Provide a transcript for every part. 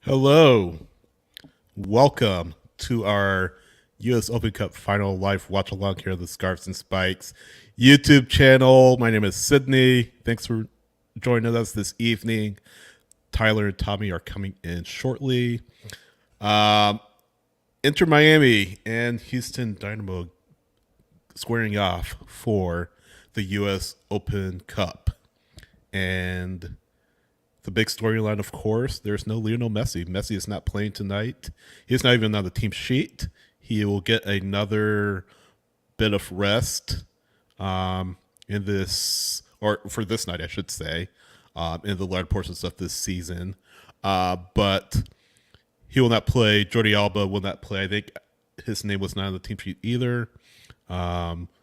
Hello. Welcome to our U.S. Open Cup final live watch along here on the Scarves and Spikes YouTube channel. My name is Sydney. Thanks for joining us this evening. Tyler and Tommy are coming in shortly. Um, Inter Miami and Houston Dynamo squaring off for the U.S. Open Cup. And the big storyline, of course, there's no Lionel Messi. Messi is not playing tonight. He's not even on the team sheet. He will get another bit of rest in this, or for this night, I should say, in the latter portions of this season. But he will not play. Jordi Alba will not play. I think his name was not on the team sheet either.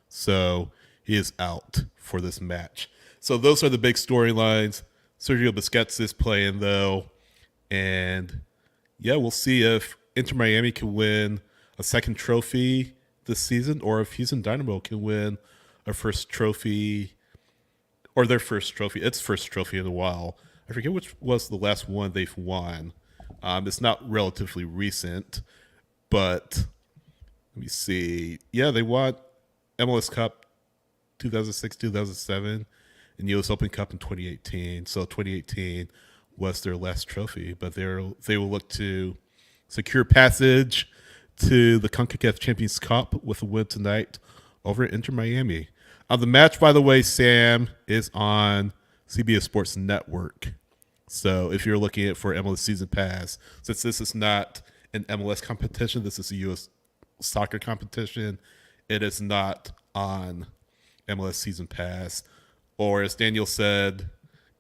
So he is out for this match. So those are the big storylines. Sergio Busquets is playing though, and yeah, we'll see if Inter Miami can win a second trophy this season, or if Houston Dynamo can win a first trophy, or their first trophy. Its first trophy in a while. I forget which was the last one they've won. It's not relatively recent, but let me see. Yeah, they won MLS Cup 2006, 2007, and U.S. Open Cup in 2018. So 2018 was their last trophy, but they will look to secure passage to the CONCACAF Champions Cup with a win tonight over at Inter Miami. The match, by the way, Sam, is on CBS Sports Network. So if you're looking at for MLS Season Pass, since this is not an MLS competition, this is a U.S. soccer competition, it is not on MLS Season Pass. Or as Daniel said,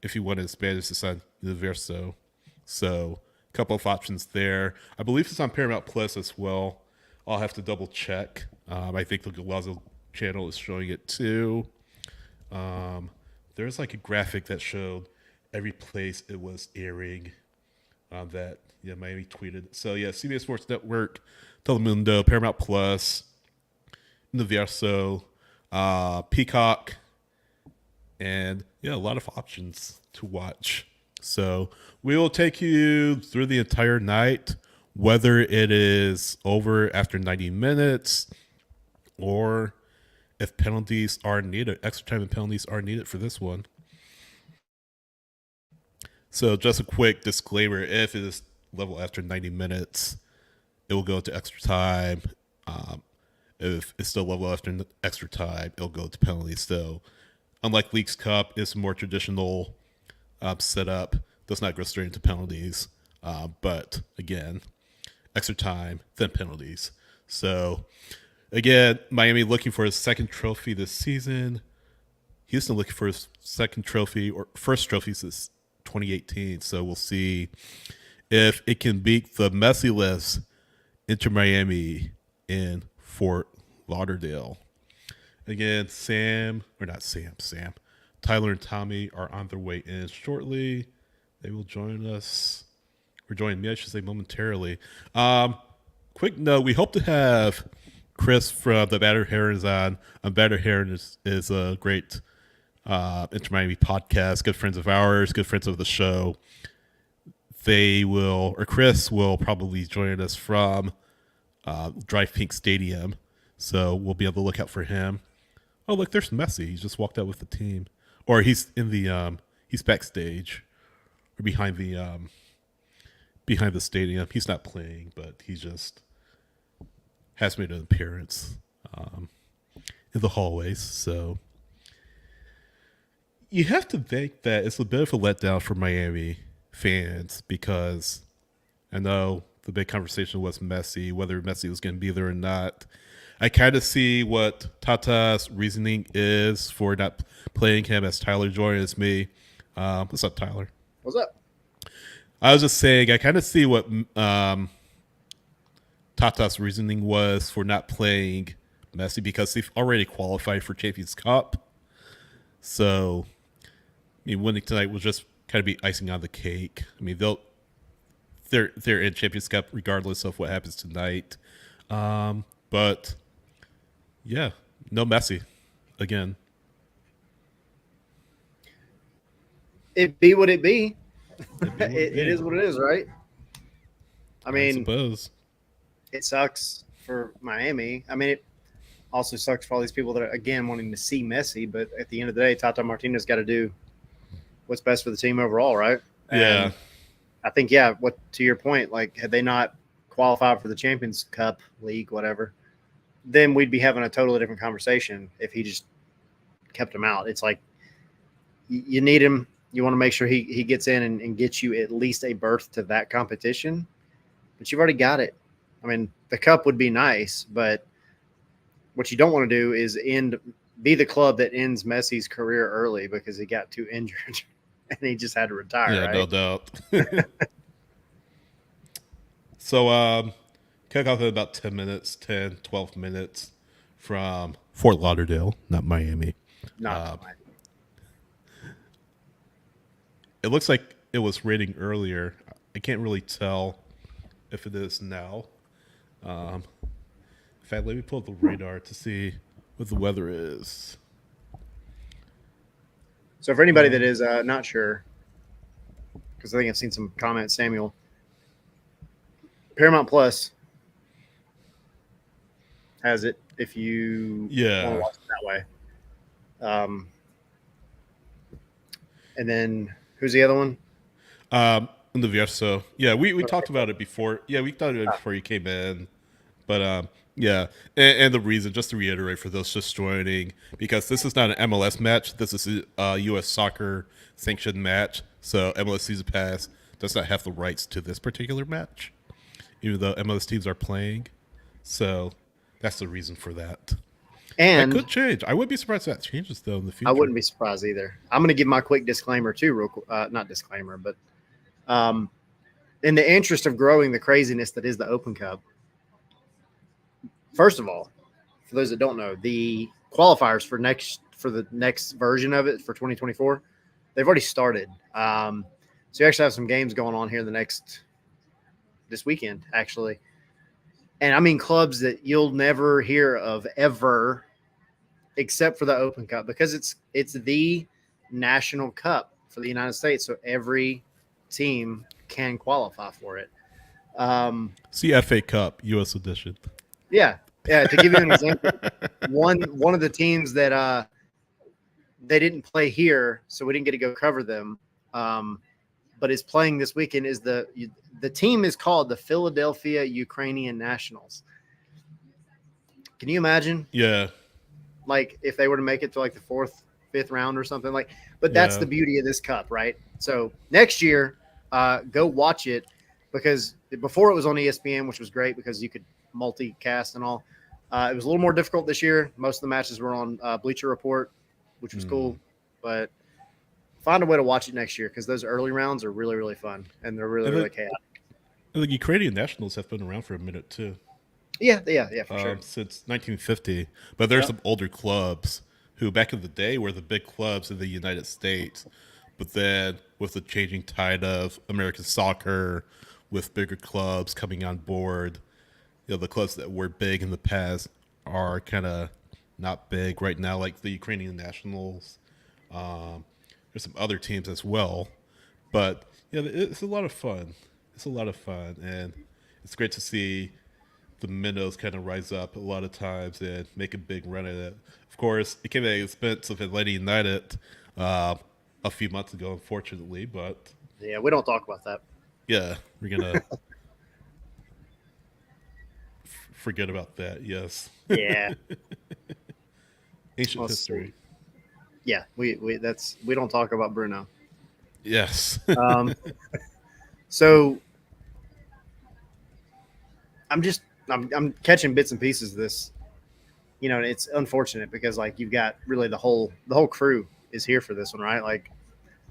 if you want it in Spanish, it's on Universo. So a couple of options there. I believe it's on Paramount Plus as well. I'll have to double check. I think the Golazo channel is showing it too. There's like a graphic that showed every place it was airing that Miami tweeted. So yeah, CBS Sports Network, Telemundo, Paramount Plus, Universo, Peacock, and yeah, a lot of options to watch. So we will take you through the entire night, whether it is over after 90 minutes or if penalties are needed, extra time and penalties are needed for this one. So just a quick disclaimer, if it is level after 90 minutes, it will go to extra time. If it's still level after extra time, it'll go to penalties. So unlike Leagues Cup, it's more traditional setup. Does not go straight into penalties. But again, extra time, then penalties. So again, Miami looking for his second trophy this season. Houston looking for his second trophy or first trophy since 2018. So we'll see if it can beat the Messi-less Inter Miami in Fort Lauderdale. Again, Sam, Tyler and Tommy are on their way in shortly. They will join us, or join me, I should say, momentarily. Quick note, we hope to have Chris from the Battered Herons on. Battered Herons is a great Inter Miami podcast, good friends of ours, good friends of the show. Chris will probably join us from Drive Pink Stadium, so we'll be on the lookout for him. Oh, look, there's Messi. He just walked out with the team, or he's in the he's backstage or behind the stadium. He's not playing, but he just has made an appearance in the hallways. So you have to think that it's a bit of a letdown for Miami fans because I know the big conversation was Messi, whether Messi was going to be there or not. I kind of see what Tata's reasoning is for not playing him as Tyler joins me. What's up, Tyler? What's up? I was just saying, I kind of see what Tata's reasoning was for not playing Messi because they've already qualified for Champions Cup. So, I mean, winning tonight will just kind of be icing on the cake. I mean, they're in Champions Cup regardless of what happens tonight. But yeah, no Messi again. It be what it be. It'd be what it'd It be. is what it is, right? I I mean, suppose. it sucks for Miami. I mean, it also sucks for all these people that are, again, wanting to see Messi. But at the end of the day, Tata Martino's got to do what's best for the team overall, right? Yeah. And I think, yeah, what to your point, like, had they not qualified for the Champions Cup League, whatever, then we'd be having a totally different conversation if he just kept him out. It's like you need him. You want to make sure he gets in and gets you at least a berth to that competition, but you've already got it. I mean, the cup would be nice, but what you don't want to do is be the club that ends Messi's career early because he got too injured and he just had to retire, Yeah, no right? doubt. So, kick off in about 10 minutes, 10, 12 minutes from Fort Lauderdale, not Miami. Not Uh, mine. it looks like it was raining earlier. I can't really tell if it is now. Um, in fact, let me pull up the radar to see what the weather is. So for anybody that Um, is not sure, because I think I've seen some comments, Samuel, Paramount Plus has it if you want to yeah. watch it that way. Um, and then who's the other one? In the VF, so yeah, we talked about it before. Yeah, we talked about it before you came in. But yeah, and the reason, just to reiterate for those just joining, because this is not an MLS match. This is a U.S. soccer sanctioned match. So MLS Season Pass does not have the rights to this particular match, even though MLS teams are playing. So that's the reason for that. That And could change. I would be surprised if that changes though in the I future. wouldn't be surprised either. I'm going to give my quick disclaimer too, not disclaimer, but um, in the interest of growing the craziness that is the Open Cup. First of all, for those that don't know, the qualifiers for the next version of it for 2024, they've already started. So you actually have some games going on here this weekend actually, and I mean clubs that you'll never hear of ever, except for the Open Cup because it's the national cup for the United States, so every team can qualify for it. Um, CFA Cup U.S. edition. yeah, yeah. To give you an example, one of the teams that they didn't play here, so we didn't get to go cover them. Um, but is playing this weekend is the team is called the Philadelphia Ukrainian Nationals. Can you imagine Yeah, like if they were to make it to like the fourth, fifth round or something like? But that's yeah. the beauty of this cup, right? So next year, go watch it because before it was on ESPN, which was great because you could multicast and all. It was a little more difficult this year. Most of the matches were on Bleacher Report, which was Mm. cool, but find a way to watch it next year because those early rounds are really really fun and they're really And really the, chaotic. and the Ukrainian nationals have been around for a minute too. Yeah, yeah, yeah, for sure. Since 1950. But there's Yep. some older clubs who, back in the day, were the big clubs in the United States. But then, with the changing tide of American soccer, with bigger clubs coming on board, the clubs that were big in the past are kind of not big right now, like the Ukrainian Nationals. Um, there's some other teams as well. But yeah, it's a lot of fun. It's a lot of fun, and it's great to see the minnows kind of rise up a lot of times and make a big run at it. Of course, it came at the expense of Atlanta United uh, a few months ago, unfortunately. But Yeah, we don't talk about that. yeah, we're gonna forget about that. Yes, Yeah. ancient Let's see. history. Yeah, we don't talk about Bruno. Yes, Um, so I'm just I'm catching bits and pieces of this. You know, it's unfortunate because like you've got really the whole crew is here for this one, right? Like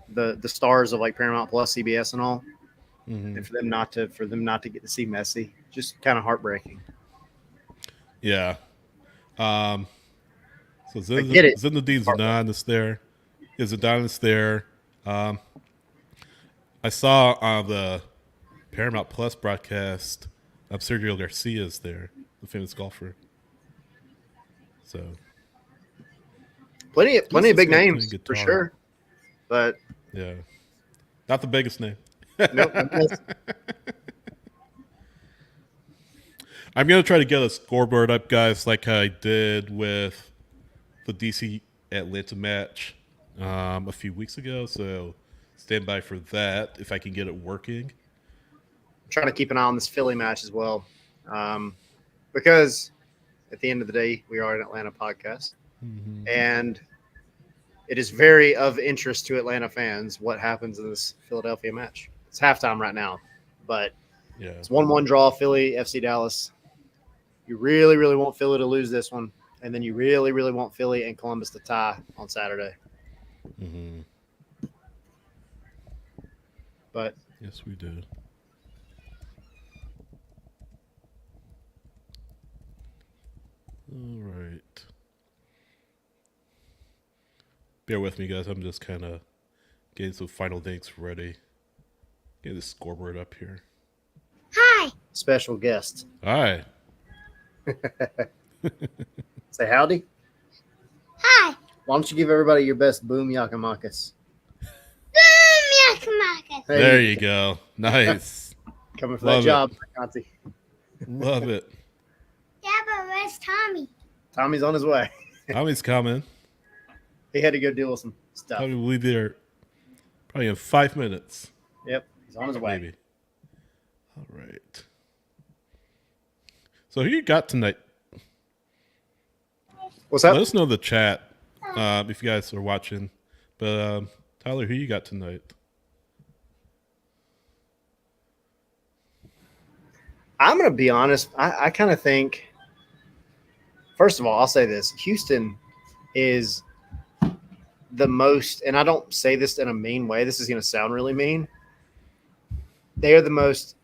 the stars of like Paramount Plus, CBS, and all, hmm and for them not to get to see Messi, just kind of heartbreaking. yeah. Um, so I get it. Zinedine Heartbreaking. Zidane is there. Yeah, Zidane is there. Um, I saw on the Paramount Plus broadcast, Sergio Garcia is there, the famous golfer. So Plenty who's of this big guy playing names for guitar? sure, but Yeah, not the biggest name. nope. I'm gonna try to get a scoreboard up, guys, like I did with the DC Atlanta match a few weeks ago. So stand by for that if I can get it working. I'm trying to keep an eye on this Philly match as well, because at the end of the day, we are an Atlanta podcast, and it is very of interest to Atlanta fans what happens in this Philadelphia match. It's halftime right now, but Yeah. it's 1-1 draw, Philly, FC Dallas. You really, really want Philly to lose this one, and then you really, really want Philly and Columbus to tie on Saturday. Mm-hmm. But Yes, we do. All right. Bear with me, guys. I'm just kind of getting some final things ready. Get the scoreboard up here. Hi. special guest, Hi. say howdy. Hi. Why don't you give everybody your best boom yakamakas? Boom, yakamakas. Hey, There you go. Nice. coming for Love that it. job, Conti. Love it. Yeah, but where's Tommy? Tommy's on his way. Tommy's coming. He had to go deal with some stuff. Tommy will be there probably in 5 minutes. Yep, he's on his way. Maybe. All right. So who you got tonight? What's up? Let us know in the chat if you guys are watching. But Tyler, who you got tonight? I'm going to be honest. I kind of think, first of all, I'll say this. Houston is the most, and I don't say this in a mean way. This is going to sound really mean. They are the most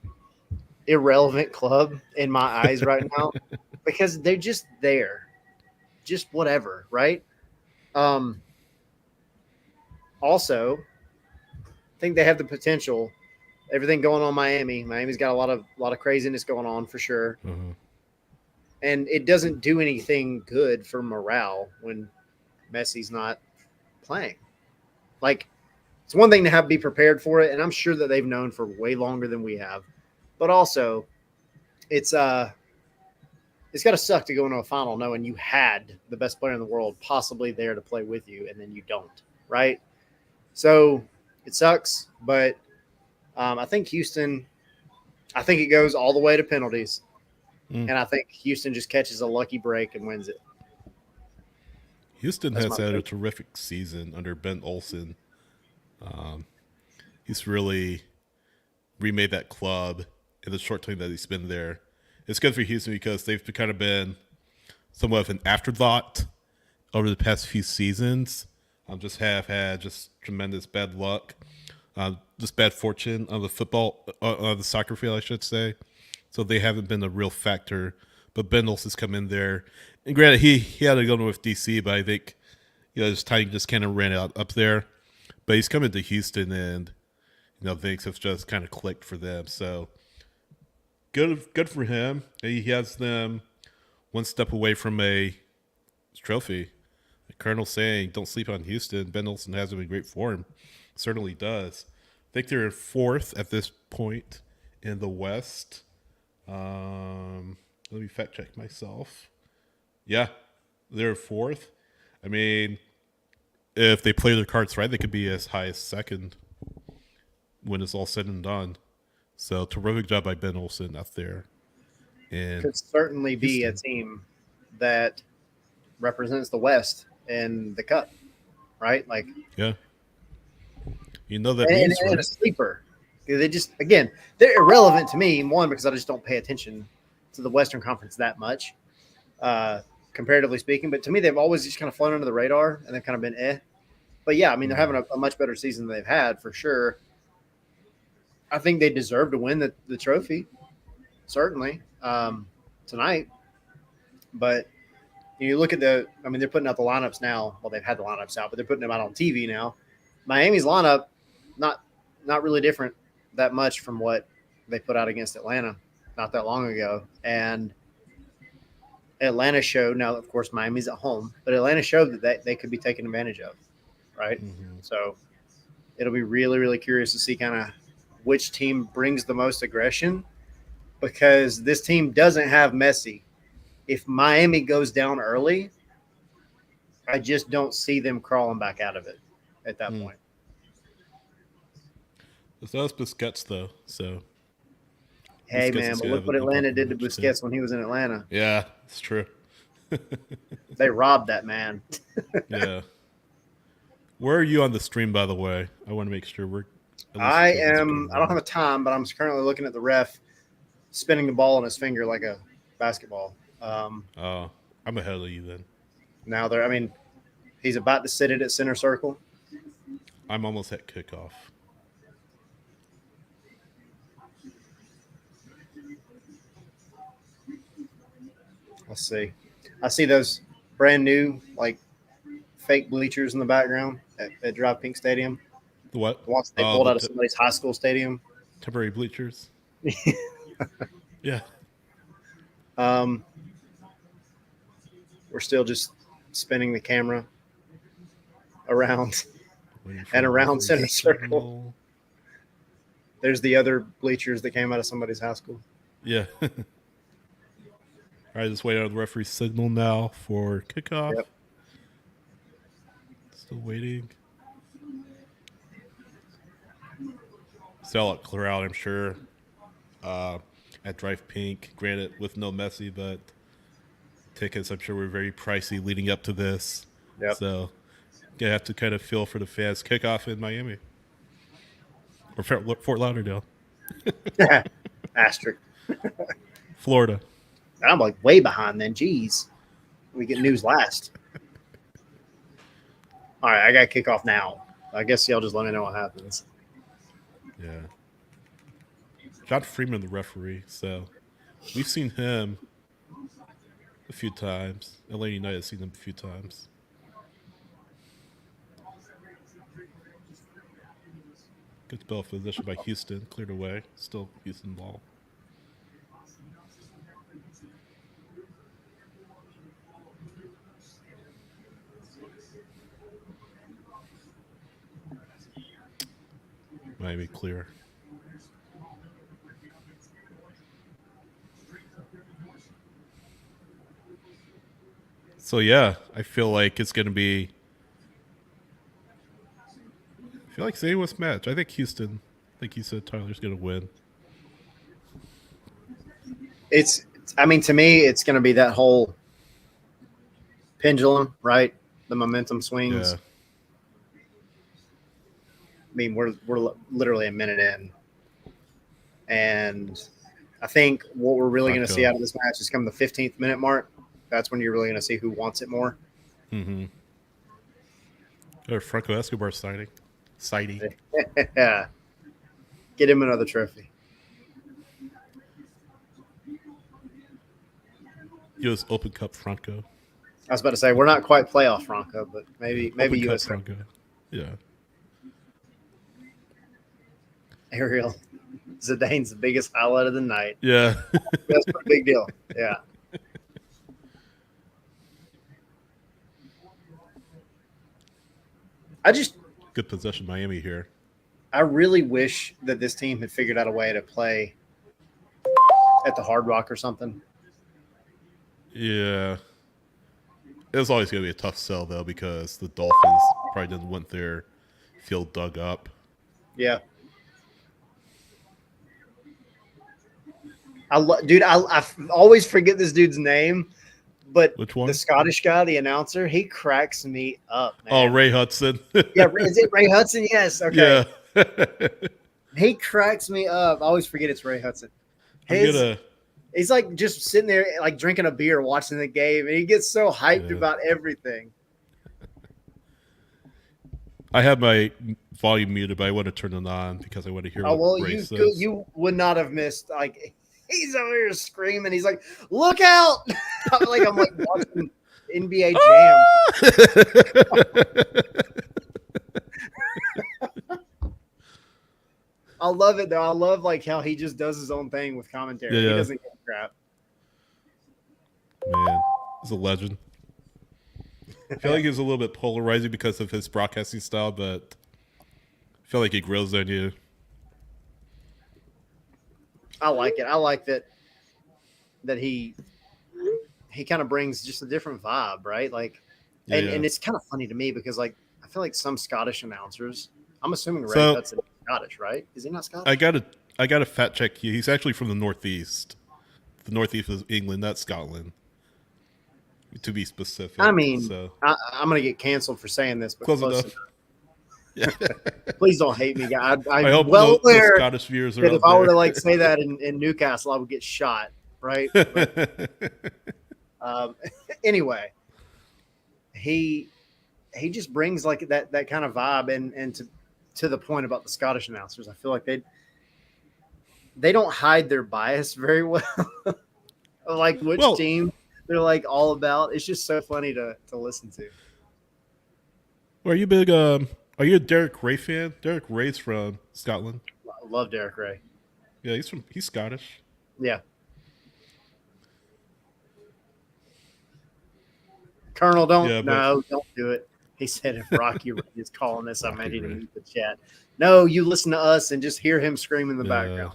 irrelevant club in my eyes right now because they're just there. Just whatever, right? Also, I think they have the potential. Everything going on Miami. Miami's got a lot of craziness going on for sure. Uh-huh. And it doesn't do anything good for morale when Messi's not playing. Like, it's one thing to be prepared for it, and I'm sure that they've known for way longer than we have. But also, it's got to suck to go into a final knowing you had the best player in the world possibly there to play with you, and then you don't, right? So it sucks, but I think Houston, it goes all the way to penalties. Mm. And I think Houston just catches a lucky break and wins it. Houston That's has my had a pick. terrific season under Ben Olsen. He's really remade that club in the short time that he's been there. It's good for Houston because they've kind of been somewhat of an afterthought over the past few seasons. Just have had just tremendous bad luck, just bad fortune on the football, on the soccer field, I should say. So they haven't been a real factor. But Ben Olsen's come in there, and granted, he had to go with DC, but I think his time just kind of ran out up there. But he's coming to Houston, and things have just kind of clicked for them. So good for him. He has them one step away from a trophy. The Colonel saying, "Don't sleep on Houston." Ben Olsen has him in great form. Certainly does. I think they're in fourth at this point in the West. Let me fact check myself. Yeah, they're fourth. I mean, if they play their cards right, they could be as high as second when it's all said and done. So terrific job by Ben Olsen up there. And Could certainly be a Houston. team that represents the West in the Cup, right? Like, yeah, that and means a sleeper. They just, again, they're irrelevant to me. One, because I just don't pay attention to the Western Conference that much, comparatively speaking. But to me, they've always just kind of flown under the radar and they've kind of been eh. But yeah, I mean, they're having a much better season than they've had for sure. I think they deserve to win the trophy, certainly, tonight. But you look at they're putting out the lineups now. Well, they've had the lineups out, but they're putting them out on TV now. Miami's lineup, not really different that much from what they put out against Atlanta not that long ago. And Atlanta showed, now, of course, Miami's at home, but Atlanta showed that they could be taken advantage of, right? Mm-hmm. So it'll be really, really curious to see kind of which team brings the most aggression because this team doesn't have Messi. If Miami goes down early, I just don't see them crawling back out of it at that point. That was Busquets, though. So Hey, Busquets man, is but gonna look have what an Atlanta important did to match, too. Busquets when he was in Atlanta. Yeah, it's true. They robbed that man. Yeah. Where are you on the stream, by the way? I want to make sure we're. At least I two of us are am. getting I don't have one. a time, but I'm currently looking at the ref spinning the ball on his finger like a basketball. Oh, I'm ahead of you then. Now I mean, he's about to sit it at center circle. I'm almost at kickoff. Let's see. I see those brand new like fake bleachers in the background at Drive Pink Stadium. The what? The ones they Oh, pulled the out of somebody's high school stadium. temporary bleachers. Yeah. We're still just spinning the camera around Waiting for and the around referee center circle. signal. There's the other bleachers that came out of somebody's high school. Yeah. All right, just waiting on the referee signal now for kickoff. Yep. Still waiting. Sell it clear out, I'm sure. At Drive Pink, granted with no Messi, but tickets I'm sure were very pricey leading up to this. Yep. So you have to kind of feel for the fans. Kickoff in Miami or Fort Lauderdale, Asterisk. Florida. I'm like way behind then. Jeez. We get news last. All right, I got to kick off now. I guess y'all just let me know what happens. Yeah. John Freeman, the referee. So we've seen him a few times. Atlanta United has seen him a few times. Good spell position by Houston. Cleared away. Still Houston ball. Miami clear. So yeah, I feel like it's going to be. I feel like same with match. I think Houston. I think you said Tyler's going to win. I mean, to me, it's going to be that whole pendulum, right? The momentum swings. Yeah. I mean, we're literally a minute in, and I think what we're really going to see out of this match is come the 15th minute mark. That's when you're really going to see who wants it more. Mm-hmm. Or Franco Escobar sighting. Yeah. Get him another trophy. U.S. Open Cup Franco. I was about to say we're not quite playoff Franco, but maybe Open U.S. Cup Franco. Yeah. Ariel. Zidane's the biggest highlight of the night. Yeah. That's a big deal. Yeah. Good possession, Miami here. I really wish that this team had figured out a way to play at the Hard Rock or something. Yeah. It's always going to be a tough sell, though, because the Dolphins probably didn't want their field dug up. Yeah. I always forget this dude's name, but Which one? the Scottish guy, the announcer, he cracks me up, man. Oh, Ray Hudson. Yeah, is it Ray Hudson? Yes. Okay. Yeah. He cracks me up. I always forget it's Ray Hudson. He's like just sitting there, like drinking a beer, watching the game, and he gets so hyped about everything. I have my volume muted, but I want to turn it on because I want to hear what Ray says. You would not have missed. Like he's over here screaming. He's like, "Look out!" I'm like watching NBA Jam. I love it though. I love like how he just does his own thing with commentary. Yeah. He doesn't give a crap. Man, he's a legend. I feel like he's a little bit polarizing because of his broadcasting style, but I feel like he grills on you. I like it. I like that that he kind of brings just a different vibe, right? Like, Yeah, and it's kind of funny to me because like I feel like some Scottish announcers. I'm assuming Ray So- Hudson is Scottish, right? Is he not Scottish? I got to fact check you. He's actually from the Northeast. The Northeast of England, not Scotland, to be specific. I mean, so I'm going to get canceled for saying this, but close close enough. Yeah. Please don't hate me, guy. I I'm hope well no aware Scottish viewers are that out if I were to there. like say that in Newcastle, I would get shot, right? But, anyway, he just brings like that kind of vibe, and to the point about the Scottish announcers, I feel like they don't hide their bias very well, like which team they're like all about. It's just so funny to listen to. Are you big? Are you a Derek Ray fan? Derek Ray's from Scotland. I love Derek Ray. Yeah, he's Scottish. Yeah. Colonel, don't do it. He said if Rocky is calling us, I'm ready to mute the chat. No, you listen to us and just hear him scream in the background.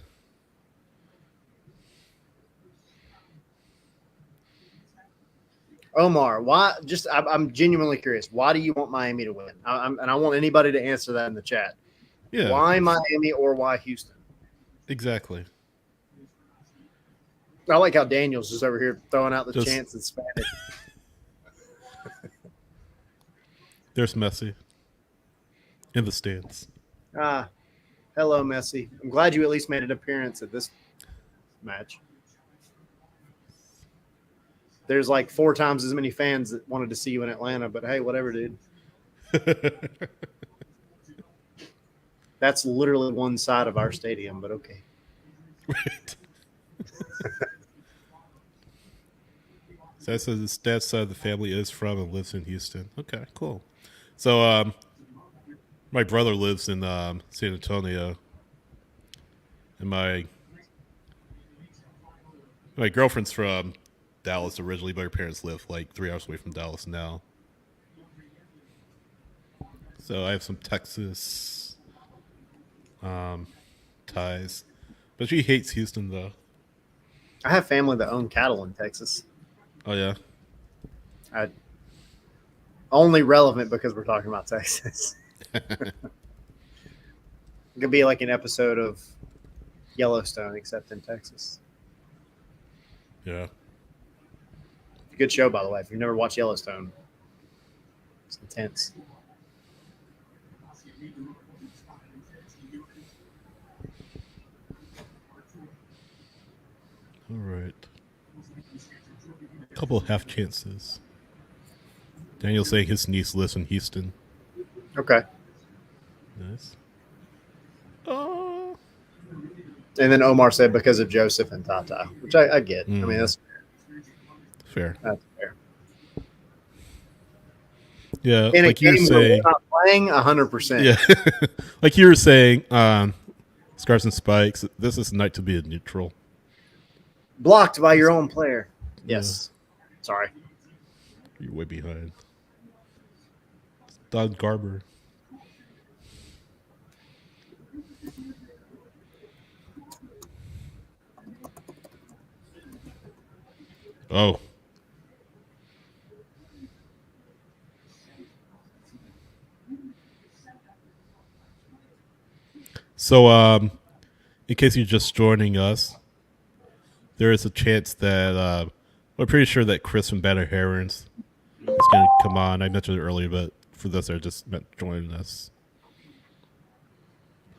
Omar, why? I'm genuinely curious. Why do you want Miami to win? And I want anybody to answer that in the chat. Yeah. Why Miami or why Houston? Exactly. I like how Daniel's just over here throwing out the chants in Spanish. There's Messi in the stands. Hello, Messi. I'm glad you at least made an appearance at this match. There's like 4 times as many fans that wanted to see you in Atlanta, but hey, whatever, dude. That's literally one side of our stadium, but okay. Right. So that says his dad's side of the family is from and lives in Houston. Okay, cool. So my brother lives in San Antonio, and my girlfriend's from Dallas originally, but her parents live like 3 hours away from Dallas now. So I have some Texas ties, but she hates Houston though. I have family that own cattle in Texas. Oh yeah. Only relevant because we're talking about Texas. It could be like an episode of Yellowstone, except in Texas. Yeah. Good show, by the way. If you've never watched Yellowstone, it's intense. All right. Couple half chances. Daniel saying his niece lives in Houston. Okay. Nice. Oh. And then Omar said because of Joseph and Tata, which I get. I mean, that's fair. That's fair. Yeah, in like a game you're saying, we're not playing 100%. Yeah, like you were saying, Scars and Spikes. This is a night to be a neutral. Blocked by your own player. Yes. Sorry. You're way behind. Don Garber. Oh. So, in case you're just joining us, there is a chance that we're pretty sure that Chris from Banner Herons is going to come on. I mentioned it earlier, but for those that are just joining us,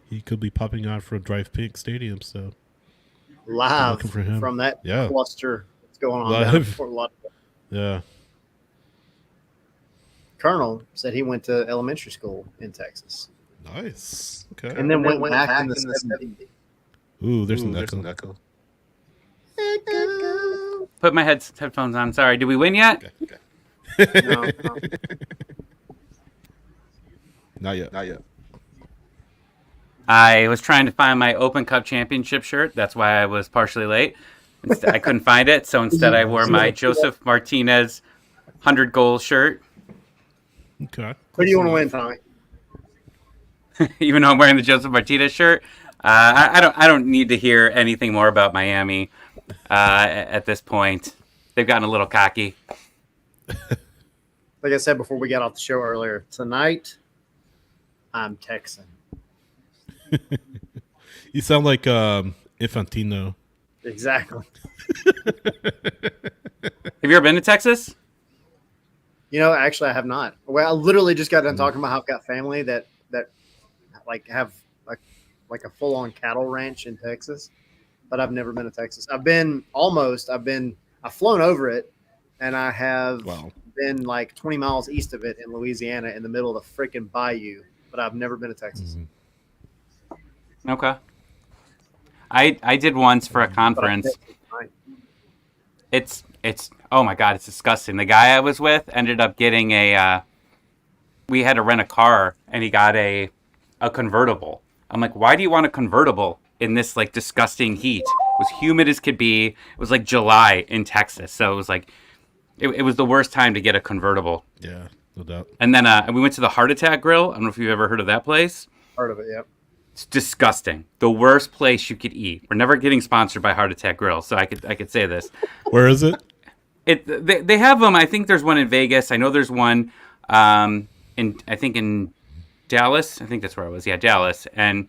he could be popping on from Drive Pink Stadium. So live for him. From that cluster that's going on down in Fort Lauderdale. Yeah. Colonel said he went to elementary school in Texas. Nice. Okay. And then went back in the 70s. Ooh, there's an echo. Put my headphones on. Sorry. Did we win yet? Okay. No. Not yet. I was trying to find my Open Cup Championship shirt. That's why I was partially late. I couldn't find it, so instead I wore my Joseph Martinez 100-goal shirt. Okay. Who do you want to win, Tommy? Even though I'm wearing the Joseph Martinez shirt, I don't need to hear anything more about Miami. at this point. They've gotten a little cocky. Like I said before we got off the show earlier, tonight I'm Texan. You sound like Infantino. Exactly. Have you ever been to Texas? Actually, I have not. Well, I literally just got done talking about how I've got family that like have like a full on cattle ranch in Texas, but I've never been to Texas. I've flown over it, and I have been like 20 miles east of it in Louisiana, in the middle of the freaking bayou. But I've never been to Texas. Mm-hmm. Okay. I did once for a conference. It's oh my God, it's disgusting. The guy I was with ended up getting we had to rent a car, and he got a convertible. I'm like, why do you want a convertible in this like disgusting heat? It was humid as could be. It was like July in Texas, so it was like it was the worst time to get a convertible. Yeah, no doubt. And then we went to the Heart Attack Grill. I don't know if you've ever heard of that place. Heard of it, yeah. It's disgusting. The worst place you could eat. We're never getting sponsored by Heart Attack Grill, so I could say this. Where is it? They have them. I think there's one in Vegas. I know there's one in Dallas. I think that's where I was. Yeah, Dallas. And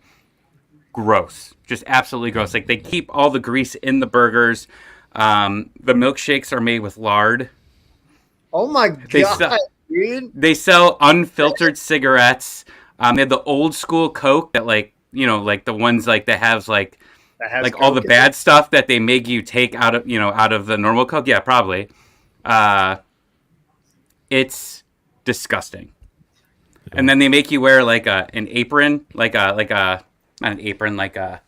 gross. Just absolutely gross. Like, they keep all the grease in the burgers. The milkshakes are made with lard. Oh my God, dude. They sell unfiltered cigarettes. They have the old school Coke that like the ones like that has like all the bad stuff that they make you take out of the normal Coke. Yeah, probably. It's disgusting. And then they make you wear like an apron, like a not an apron, like a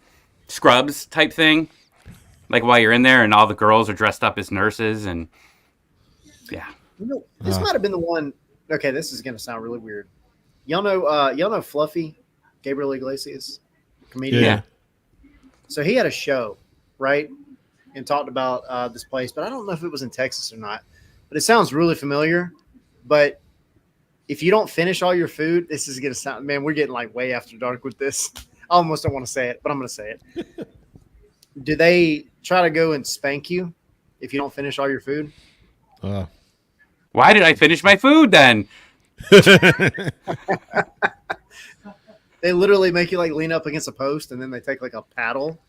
scrubs type thing, like while you're in there, and all the girls are dressed up as nurses, and yeah. This might have been the one. Okay, this is gonna sound really weird. Y'all know Fluffy, Gabriel Iglesias, comedian. Yeah. So he had a show, right, and talked about this place, but I don't know if it was in Texas or not. But it sounds really familiar. But if you don't finish all your food, this is gonna sound, man, we're getting like way after dark with this. I almost don't want to say it, but I'm gonna say it. Do they try to go and spank you if you don't finish all your food? Why did I finish my food then? They literally make you like lean up against a post, and then they take like a paddle.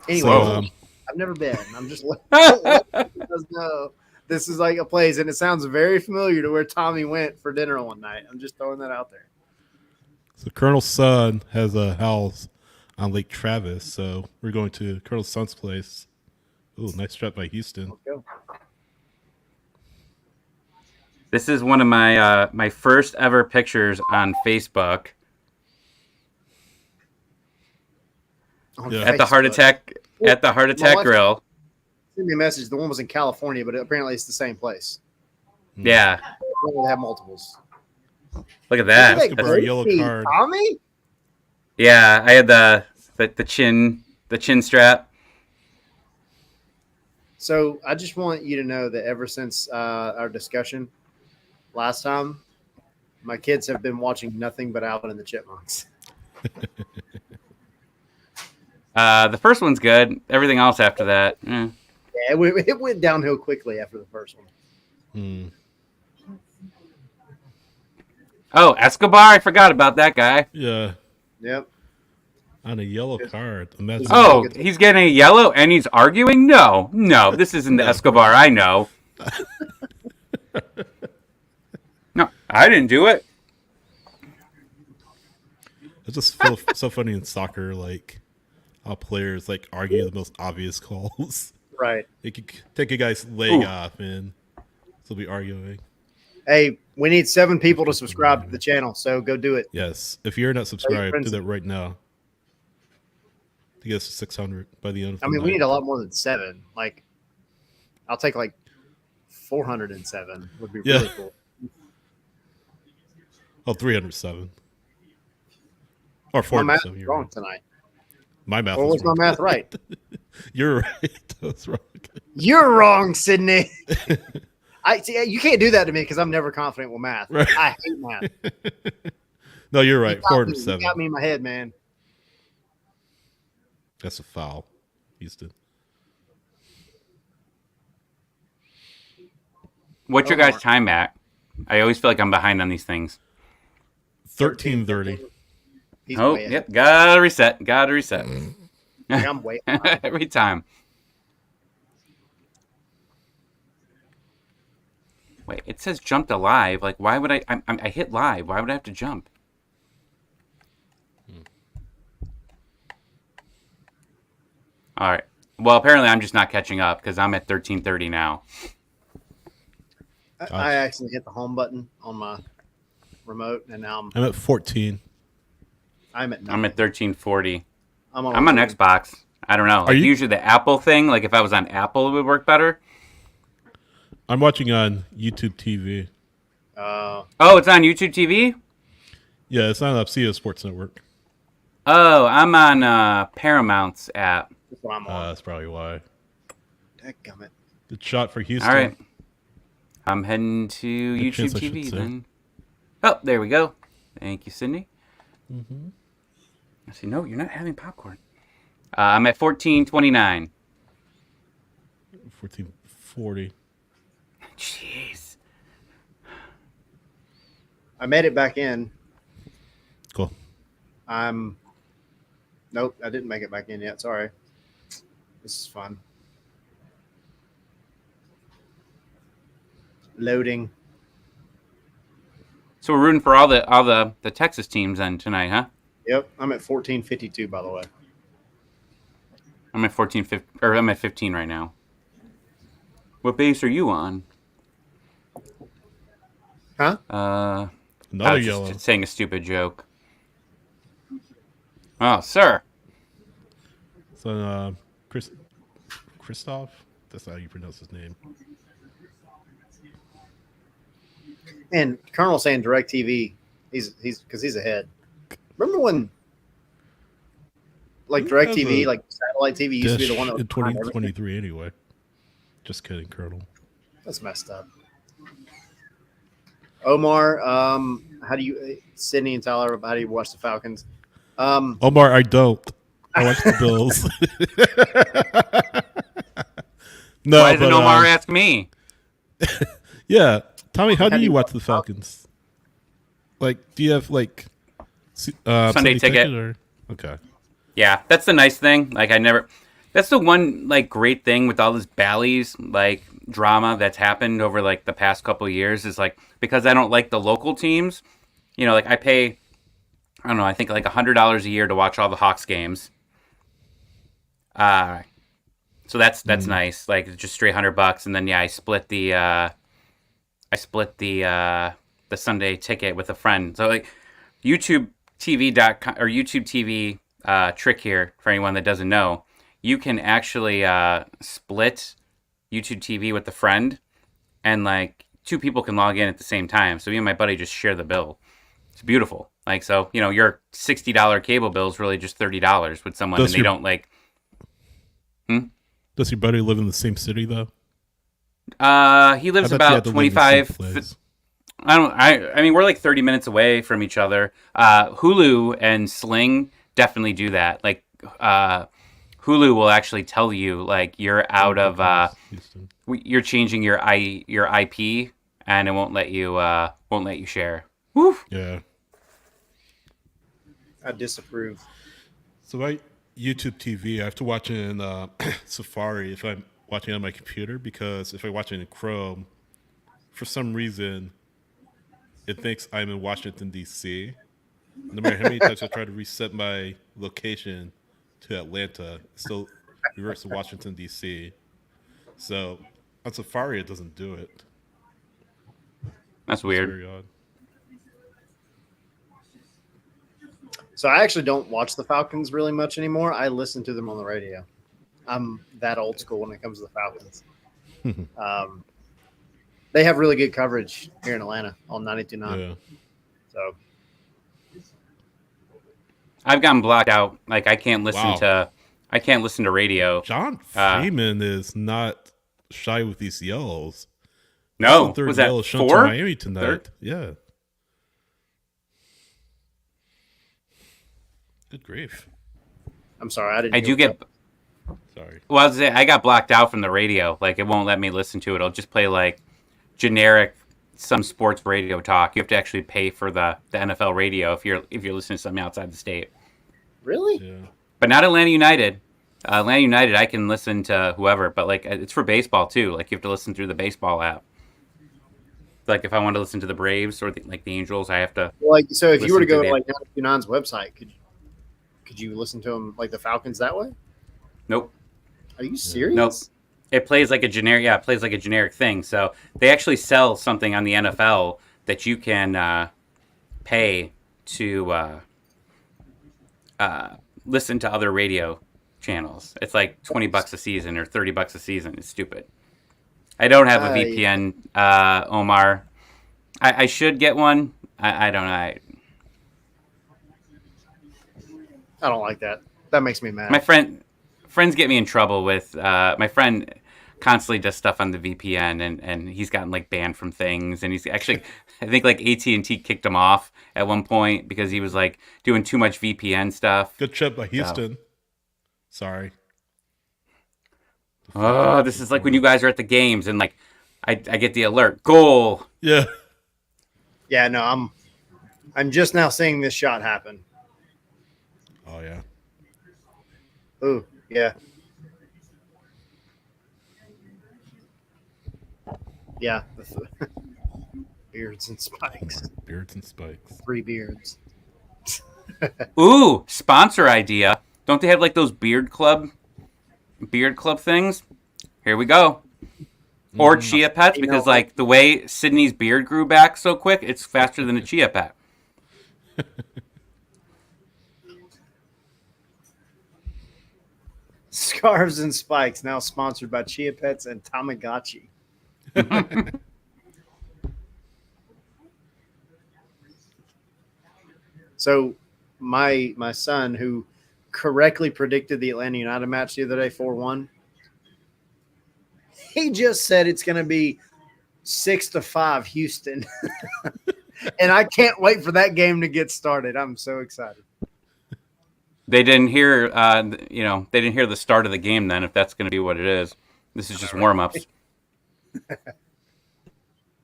Anyway, I've never been. I'm just letting you guys know this is like a place, and it sounds very familiar to where Tommy went for dinner one night. I'm just throwing that out there. So Colonel's son has a house on Lake Travis, so we're going to Colonel's son's place. Ooh, nice shot by Houston. Let's go. This is one of my my first ever pictures on Facebook. Yeah. At the Heart Attack Grill. Send me a message. The one was in California, but apparently it's the same place. Yeah. They have multiples. Look at that. Basketball yellow card. Tommy? Yeah, I had the chin strap. So I just want you to know that ever since our discussion last time, my kids have been watching nothing but Alvin and the Chipmunks. The first one's good. Everything else after that. Yeah, it went downhill quickly after the first one. Oh, Escobar! I forgot about that guy. Yeah. Yep. On a yellow card. Imagine. Oh, he's getting a yellow and he's arguing? No, this isn't the Escobar I know. No, I didn't do it. It's just so funny in soccer, like how players like argue the most obvious calls. Right. They could take a guy's leg off and still be arguing. Hey, we need 7 people to subscribe to the channel, so go do it. Yes. If you're not subscribed, do that right now. To get us to 600 by the end of the night. We need a lot more than 7. Like, I'll take like 407 would be really cool. Oh, 307. Or My math 407. is wrong tonight. My math Or was is wrong. my math right? You're right. That's wrong. You're wrong, Sydney. See, you can't do that to me because I'm never confident with math. Right. I hate math. No, you're right. You 407. got me in my head, man. That's a foul. Houston. What's your Omar. guys' time at? I always feel like I'm behind on these things. 13:30. He's Oh, way ahead. yep. Gotta reset. Gotta reset. Like, I'm way behind. Every time. Wait, it says jumped alive. Like, why would I hit live. Why would I have to jump? All right. Well, apparently I'm just not catching up because I'm at 13:30 now. I accidentally hit the home button on my remote, and now I'm at 14. I'm at 9. I'm at 13:40. I'm I'm on Xbox. I don't know. Like, you- usually the Apple thing, like if I was on Apple, it would work better. I'm watching on YouTube TV. Oh, it's on YouTube TV? Yeah, it's on CEO Sports Network. Oh, I'm on Paramount's app. That's what I'm on. That's probably why. Dadgummit. Good shot for Houston. All right. I'm heading to Good YouTube chance I should TV say. then. Oh, there we go. Thank you, Sydney. Mm-hmm. I see. No, you're not having popcorn. I'm at 14:29. 14:40. Jeez. I made it back in. Cool. Nope, I didn't make it back in yet. Sorry. This is fun. Loading. So we're rooting for all the Texas teams then tonight, huh? Yep, I'm at 14:52 by the way. I'm at 15 right now. What base are you on? Huh? I Another was yellow. just saying a stupid joke. Oh, sir. So, Christoph? That's how you pronounce his name. And Colonel saying DirecTV, he's because he's ahead. Remember when like Who has DirecTV, a like satellite TV used to be Dish the one that was in behind everything? 2023 anyway. Just kidding, Colonel. That's messed up. Omar, how do you Sydney and Tyler, how do you watch the Falcons? Omar, I don't. I watch the Bills. No, Why doesn't but, Omar ask me? yeah, Tommy, how How do do you you watch watch the the Falcons? Like, do you have like Sunday ticket? or okay? Yeah, that's the nice thing. Like, that's the one, like, great thing with all this Bally's, like, drama that's happened over, like, the past couple of years is, like, because I don't like the local teams, you know, like, I pay, I don't know, I think, like, $100 a year to watch all the Hawks games. So that's nice. Like, just straight $100. And then, yeah, I split the Sunday ticket with a friend. So, like, YouTubeTV.com or YouTube TV trick here for anyone that doesn't know. You can actually split YouTube TV with a friend, and like two people can log in at the same time. So me and my buddy just share the bill. It's beautiful. Like, so, you know, your $60 cable bill is really just $30 with someone, and they don't like. Does your buddy live in the same city though? He lives I thought you had about to live in the same 25. place. I mean, we're like 30 minutes away from each other. Hulu and Sling definitely do that. Like, Hulu will actually tell you, like, you're out of Houston. you're changing your IP, and it won't let you share. Woo! Yeah. I disapprove. So I YouTube TV, I have to watch it in Safari if I'm watching on my computer, because if I watch it in Chrome, for some reason, it thinks I'm in Washington, D.C. No matter how many times I try to reset my location to Atlanta, it still reverts to Washington, D.C. So on Safari, it doesn't do it. That's It's weird. very odd. So I actually don't watch the Falcons really much anymore. I listen to them on the radio. I'm that old school when it comes to the Falcons. They have really good coverage here in Atlanta on 92.9. Yeah. So I've gotten blocked out. Like, I can't listen Wow. to radio. John Freeman is not shy with these yells. No, The third was that yell shown to 4? Miami tonight. Third? Yeah. Good grief. I'm sorry. I didn't. I hear do what get that- Sorry. Well, I got blocked out from the radio. Like, it won't let me listen to it. It'll just play like generic some sports radio talk. You have to actually pay for the NFL radio if you're listening to something outside the state. Really? Yeah. But not Atlanta United. Atlanta United, I can listen to whoever, but like it's for baseball too. Like you have to listen through the baseball app. Like if I want to listen to the Braves or the Angels, I have to. Well, like, so if you were to listen go to to like 929's website, could you listen to them like the Falcons that way? Nope. Are you serious? Nope. It plays like a generic. Yeah, it plays like a generic thing. So they actually sell something on the NFL that you can pay to listen to other radio channels. It's like $20 a season or $30 a season. It's stupid. I don't have a VPN, Omar. I should get one. I don't know. I don't like that. That makes me mad. My friends get me in trouble with my friend constantly does stuff on the VPN and he's gotten like banned from things, and he's actually I think like AT&T kicked him off at one point because he was like doing too much VPN stuff. Good trip by Houston. So. Sorry. Oh, this is like when you guys are at the games and like I get the alert goal. Yeah. Yeah, no, I'm just now seeing this shot happen. Oh yeah. Ooh, yeah. Yeah. Beards and spikes. Beards and spikes. 3 beards. Ooh, sponsor idea. Don't they have like those beard club things? Here we go. Or chia pets, because like the way Sydney's beard grew back so quick, it's faster than a chia pet. Scarves and Spikes, now sponsored by Chia Pets and Tamagotchi. So my son, who correctly predicted the Atlanta United match the other day 4-1, he just said it's going to be 6-5 Houston. And I can't wait for that game to get started. I'm so excited. They didn't hear, they didn't hear the start of the game. Then, if that's going to be what it is, this is just warm ups.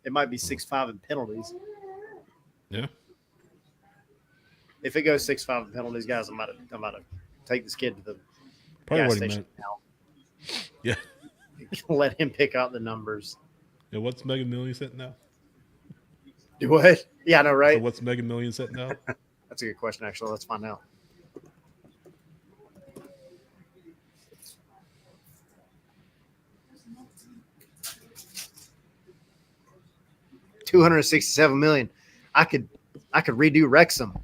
It might be 6-5 in penalties. Yeah. If it goes 6-5 in penalties, guys, I'm about to take this kid to the Probably gas what he station meant. now. Yeah. Let him pick out the numbers. Yeah. What's Mega Millions at now? Do what? Yeah, I know, right? So what's Mega Millions at now? That's a good question, actually. Let's find out. $267 million. I could redo Wrexham.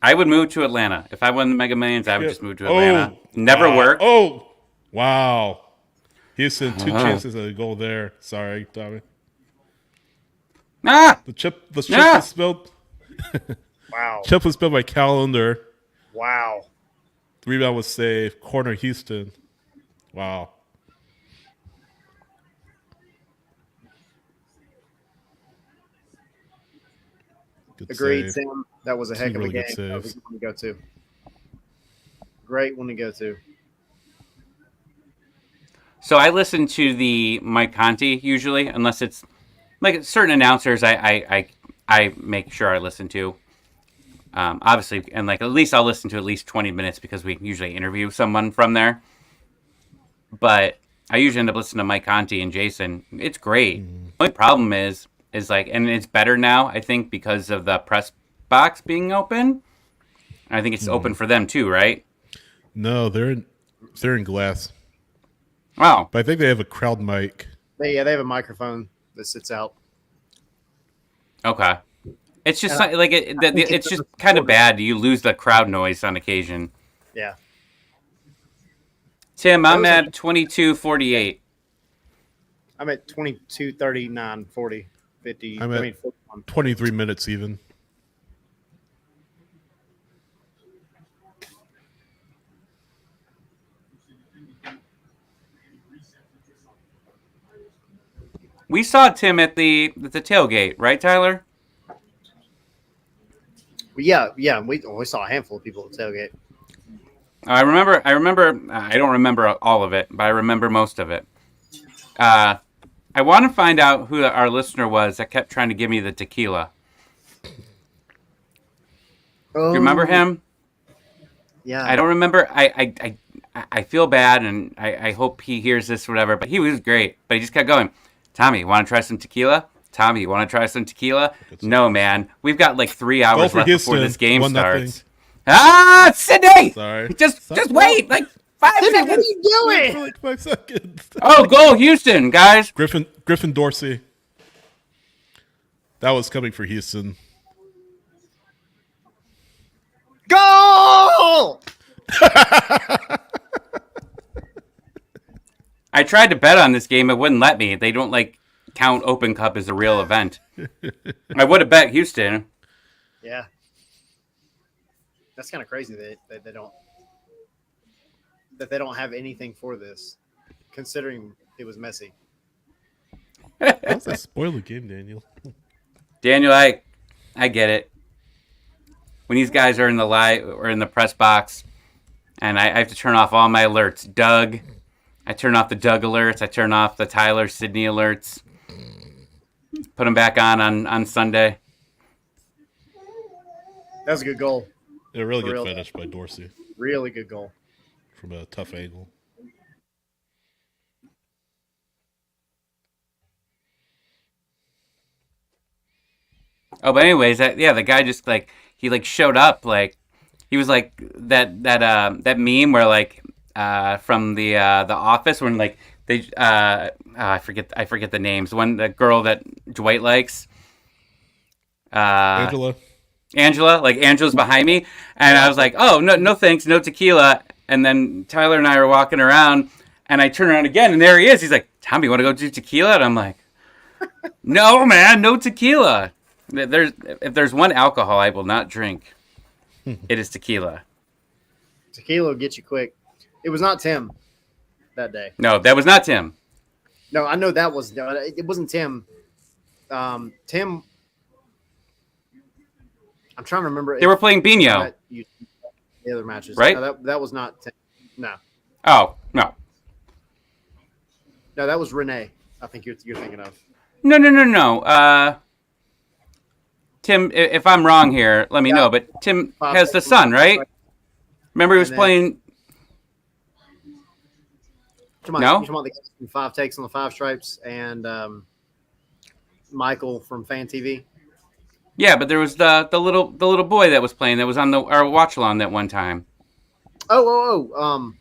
I would move to Atlanta if I won the Mega Millions. I would just move to Atlanta. Never worked. Oh, wow! Houston, 2 chances at a goal there. Sorry, Tommy. Ah, The chip Ah! was spilled. Wow. Chip was spilled by Calendar. Wow. The rebound was saved. Corner Houston. Wow. Good Agreed, save. Sam. That was a heck of a really game. good That was saves. a good one to go to. Great one to go to. So I listen to the Mike Conti usually, unless it's like certain announcers. I make sure I listen to. Obviously, and like at least I'll listen to at least 20 minutes because we usually interview someone from there. But I usually end up listening to Mike Conti and Jason. It's great. The only problem is like, and it's better now, I think, because of the press box being open. I think it's open for them too, right? No, they're in glass. Wow. But I think they have a crowd mic. They have a microphone that sits out. Okay. It's just And like think it's it's just a kind of sport. bad. You lose the crowd noise on occasion. Yeah. Tim, I'm was at 22:48. I'm at 22, 39, 40, 50. I'm at 41. 23 minutes even. We saw Tim at the tailgate, right, Tyler? Yeah. We saw a handful of people at the tailgate. I remember. I don't remember all of it, but I remember most of it. I want to find out who our listener was that kept trying to give me the tequila. Do you remember him? Yeah. I don't remember. I feel bad, and I hope he hears this or whatever. But he was great. But he just kept going. Tommy, you want to try some tequila? Tommy, you want to try some tequila? No, man. We've got like 3 hours for left before Houston. this game 1-0. starts. Ah, Sydney! Sorry. Just wait, like 5 Sydney, seconds. what are you doing? For like 5 seconds. Oh, go Houston, guys! Griffin Dorsey. That was coming for Houston. Goal! I tried to bet on this game. It wouldn't let me. They don't like count Open Cup as a real event. I would have bet Houston. Yeah. That's kind of crazy that they don't have anything for this, considering it was Messi. That was a spoiler game, Daniel. Daniel, I get it. When these guys are in the live or in the press box, and I have to turn off all my alerts. Doug, I turn off the Doug alerts. I turn off the Tyler Sydney alerts. Put them back on Sunday. That was a good goal. A really For good real. finish by Dorsey Really good goal. from a tough angle. Oh, but anyways, the guy just he showed up he was like that meme where from the Office when they I forget the names. The girl that Dwight likes. Angela. Angela's behind me, and I was like, "Oh, no thanks, no tequila." And then Tyler and I are walking around, and I turn around again, and there he is. He's like, "Tommy, you want to go do tequila?" And I'm like, "No, man, no tequila." If there's one alcohol I will not drink, it is tequila. Tequila will get you quick. It was not Tim that day. No, that was not Tim. No, I know that was. No, it wasn't Tim. Tim. I'm trying to remember. They were playing Bino. The other matches, Right? No, that was not Tim. No, Oh, no. that was Renee. I think you're thinking of. No. Tim, if I'm wrong here, let me know. But Tim has the son, right? Remember he was playing. Come on, No? you're talking about the 5 takes on the 5 stripes and Michael from Fan TV. Yeah, but there was the little boy that was playing that was on our watch along that one time. Oh.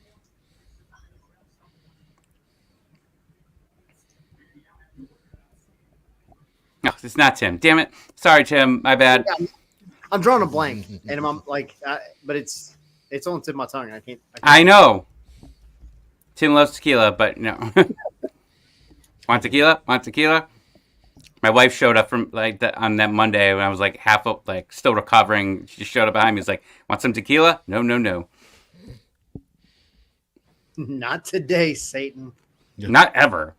No, it's not Tim. Damn it. Sorry, Tim. My bad. Yeah, I'm drawing a blank, and I'm like, but it's on the tip of my tongue. I can't. I know. Tim loves tequila, but no. Want tequila? Want tequila? My wife showed up from on that Monday when I was half up, still recovering. She showed up behind me. Was like, "Want some tequila?" No. Not today, Satan. Not ever.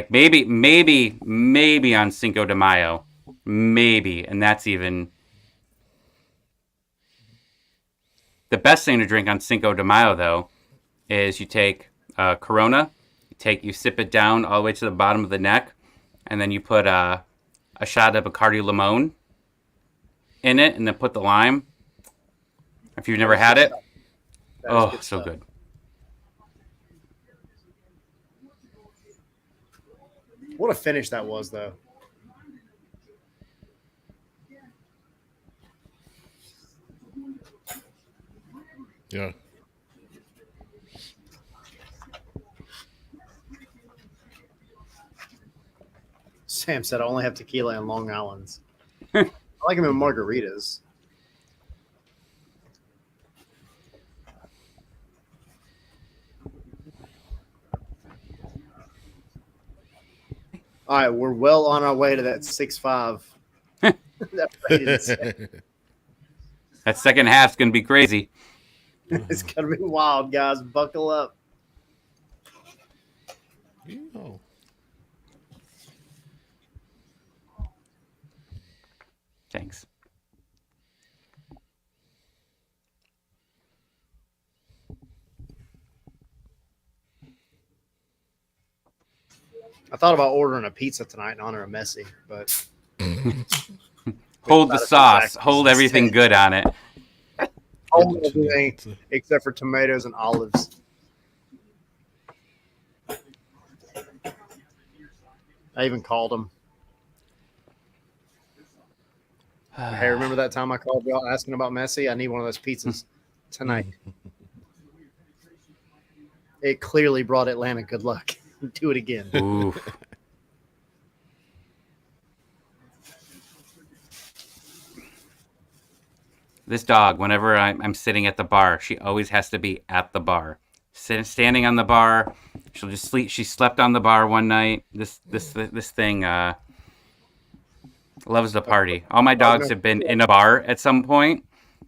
Maybe on Cinco de Mayo, maybe, and that's even the best thing to drink on Cinco de Mayo. Though, is you take Corona, you sip it down all the way to the bottom of the neck, and then you put a shot of Bacardi Limon in it, and then put the lime. If you've never had it, oh, so good. What a finish that was, though. Yeah. Sam said, I only have tequila and Long Island's. I like them in margaritas. All right, we're well on our way to that 6-5. That rated set. That second half's gonna be crazy. It's gonna be wild, guys. Buckle up. Oh. Thanks. I thought about ordering a pizza tonight in honor of Messi, but Hold the decided to sauce. back Hold instead. everything good on it. Hold Get the chicken everything pizza. except for tomatoes and olives. I even called him. Hey, remember that time I called y'all asking about Messi? I need one of those pizzas tonight. It clearly brought Atlanta good luck. Do it again. Oof. This dog, whenever I'm sitting at the bar, she always has to be at the bar. Standing on the bar. She'll just sleep. She slept on the bar one night. This thing loves to party. All my dogs have been in a bar at some point.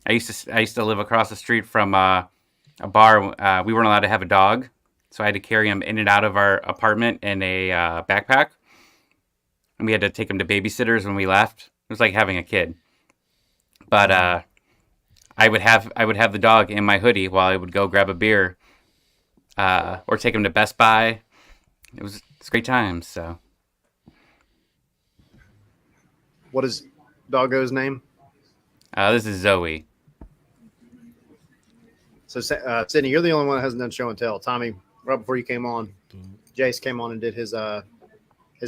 I used to live across the street from a bar. We weren't allowed to have a dog, so I had to carry him in and out of our apartment in a backpack, and we had to take him to babysitters when we left. It was like having a kid. But I would have the dog in my hoodie while I would go grab a beer, or take him to Best Buy. It's great times. So What is Doggo's name? this is Zoe. So, Sydney, you're the only one that hasn't done show and tell. Tommy, right before you came on, Jace came on and did his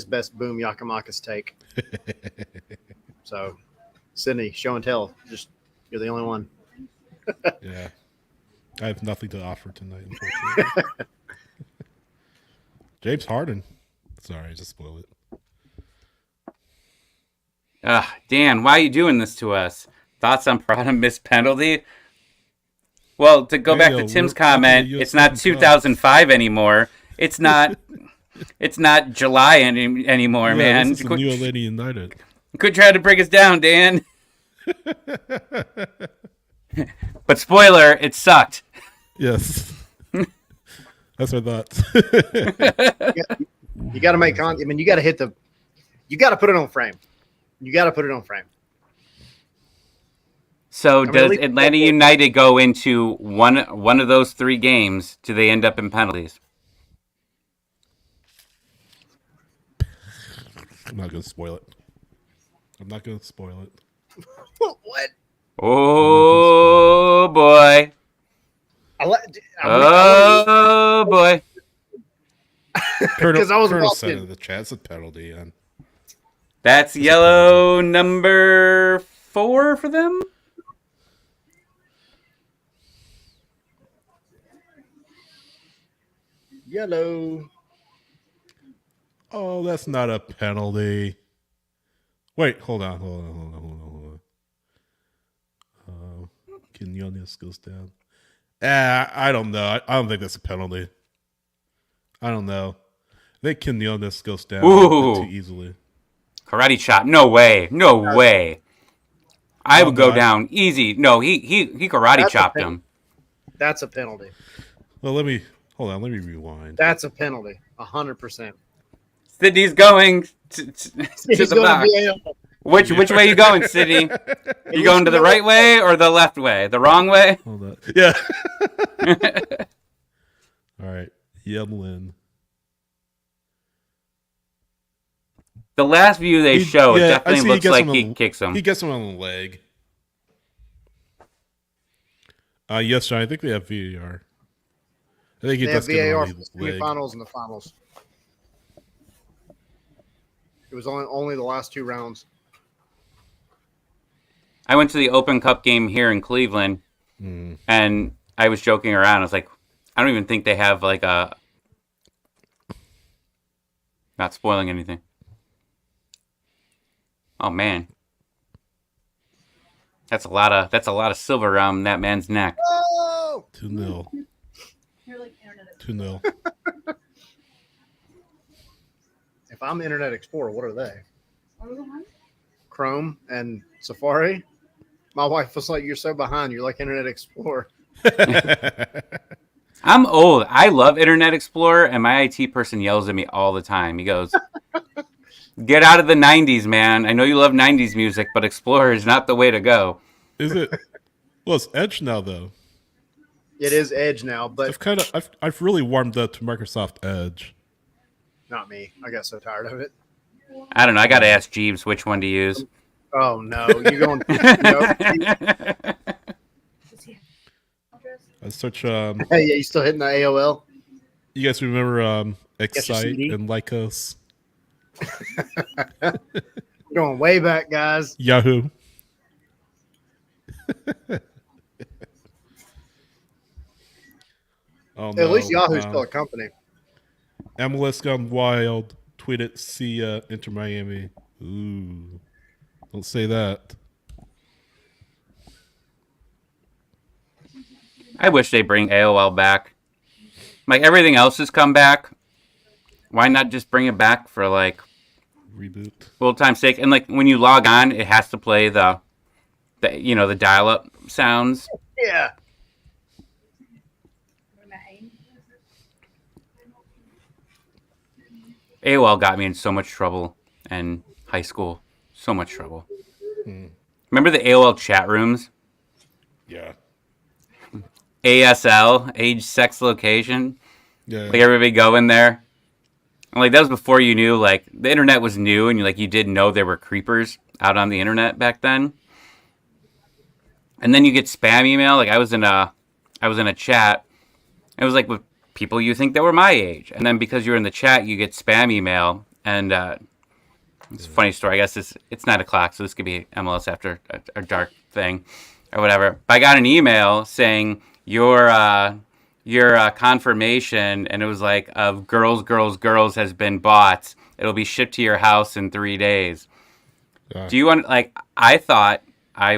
best Boom Yakamakas take. So, Sydney, show and tell. Just you're the only one. Yeah. I have nothing to offer tonight, unfortunately. James Harden. Sorry, I just spoiled it. Dan, why are you doing this to us? Thoughts on Prada missed penalty? Well, to go back to Tim's comment, it's not 2005 anymore. It's not. It's not July anymore, man. This is New Atlanta United. Quit trying to break us down, Dan. But spoiler, it sucked. Yes. That's my thoughts. You got to make I mean, you got to you got to put it on frame. You got to put it on frame. So does Atlanta United go into one of those three games? Do they end up in penalties? I'm not going to spoil it. What? Oh boy! Oh boy! Because I was Colonel about said to. in the chat, it's a penalty. And That's yellow number 4 for them. Yellow. oh, that's not a penalty. Wait, hold on. Quinones goes down. I don't know. I don't think that's a penalty. I don't know. I think Quinones goes down Ooh. too easily. Karate chop. No way. No way. I would go down easy. No, he karate chopped him. That's a penalty. Well, let me rewind. That's a penalty. 100%. Sydney's going to He's the going box. to VAR. Which way you going, Sydney? You going to the right way or the left way? The wrong way? Hold on. Yeah. All right. Yemlin. The last view they show, it I definitely see looks gets like him he kicks him. He gets him on the leg. Yes, John. I think they have VAR. I think he They does have get him VAR on for the the leg. semifinals and the finals. It was only the last 2 rounds. I went to the Open Cup game here in Cleveland, and I was joking around. I was like, I don't even think they have like a. Not spoiling anything. Oh man, that's a lot of silver around that man's neck. Oh! 2-0. 2-0. If I'm Internet Explorer, what are they? Chrome and Safari? My wife was like, "You're so behind. You're like Internet Explorer." I'm old. I love Internet Explorer, and my IT person yells at me all the time. He goes, "Get out of the 90s, man. I know you love 90s music, but Explorer is not the way to go." Is it? Well, it's Edge now, though. It is Edge now, but I've really warmed up to Microsoft Edge. Not me. I got so tired of it. I don't know. I got to ask Jeeves which one to use. Oh no, you're going. No. I search. Hey, yeah, you still hitting the AOL? You guys remember your Excite CD? and Lycos? Going way back, guys. Yahoo. Oh no. At least Yahoo's still a company. MLS Gone Wild tweeted, "See ya, Inter Miami." Ooh, don't say that. I wish they bring AOL back. Like everything else has come back. Why not just bring it back for like Reboot. old time's sake? And like when you log on, it has to play the the dial-up sounds. Yeah. AOL got me in so much trouble in high school. So much trouble. Remember the AOL chat rooms? Yeah. ASL, age, sex, location. Yeah. Like everybody go in there. And like that was before you knew like the internet was new and you didn't know there were creepers out on the internet back then. And then you get spam email. Like I was in a chat. It was like with people you think that were my age. And then because you're in the chat, you get spam email. And it's a funny story. I guess it's 9 o'clock, so this could be MLS after a dark thing or whatever. But I got an email saying your confirmation, and it was like of girls has been bought. It'll be shipped to your house in 3 days. Do you want like I thought I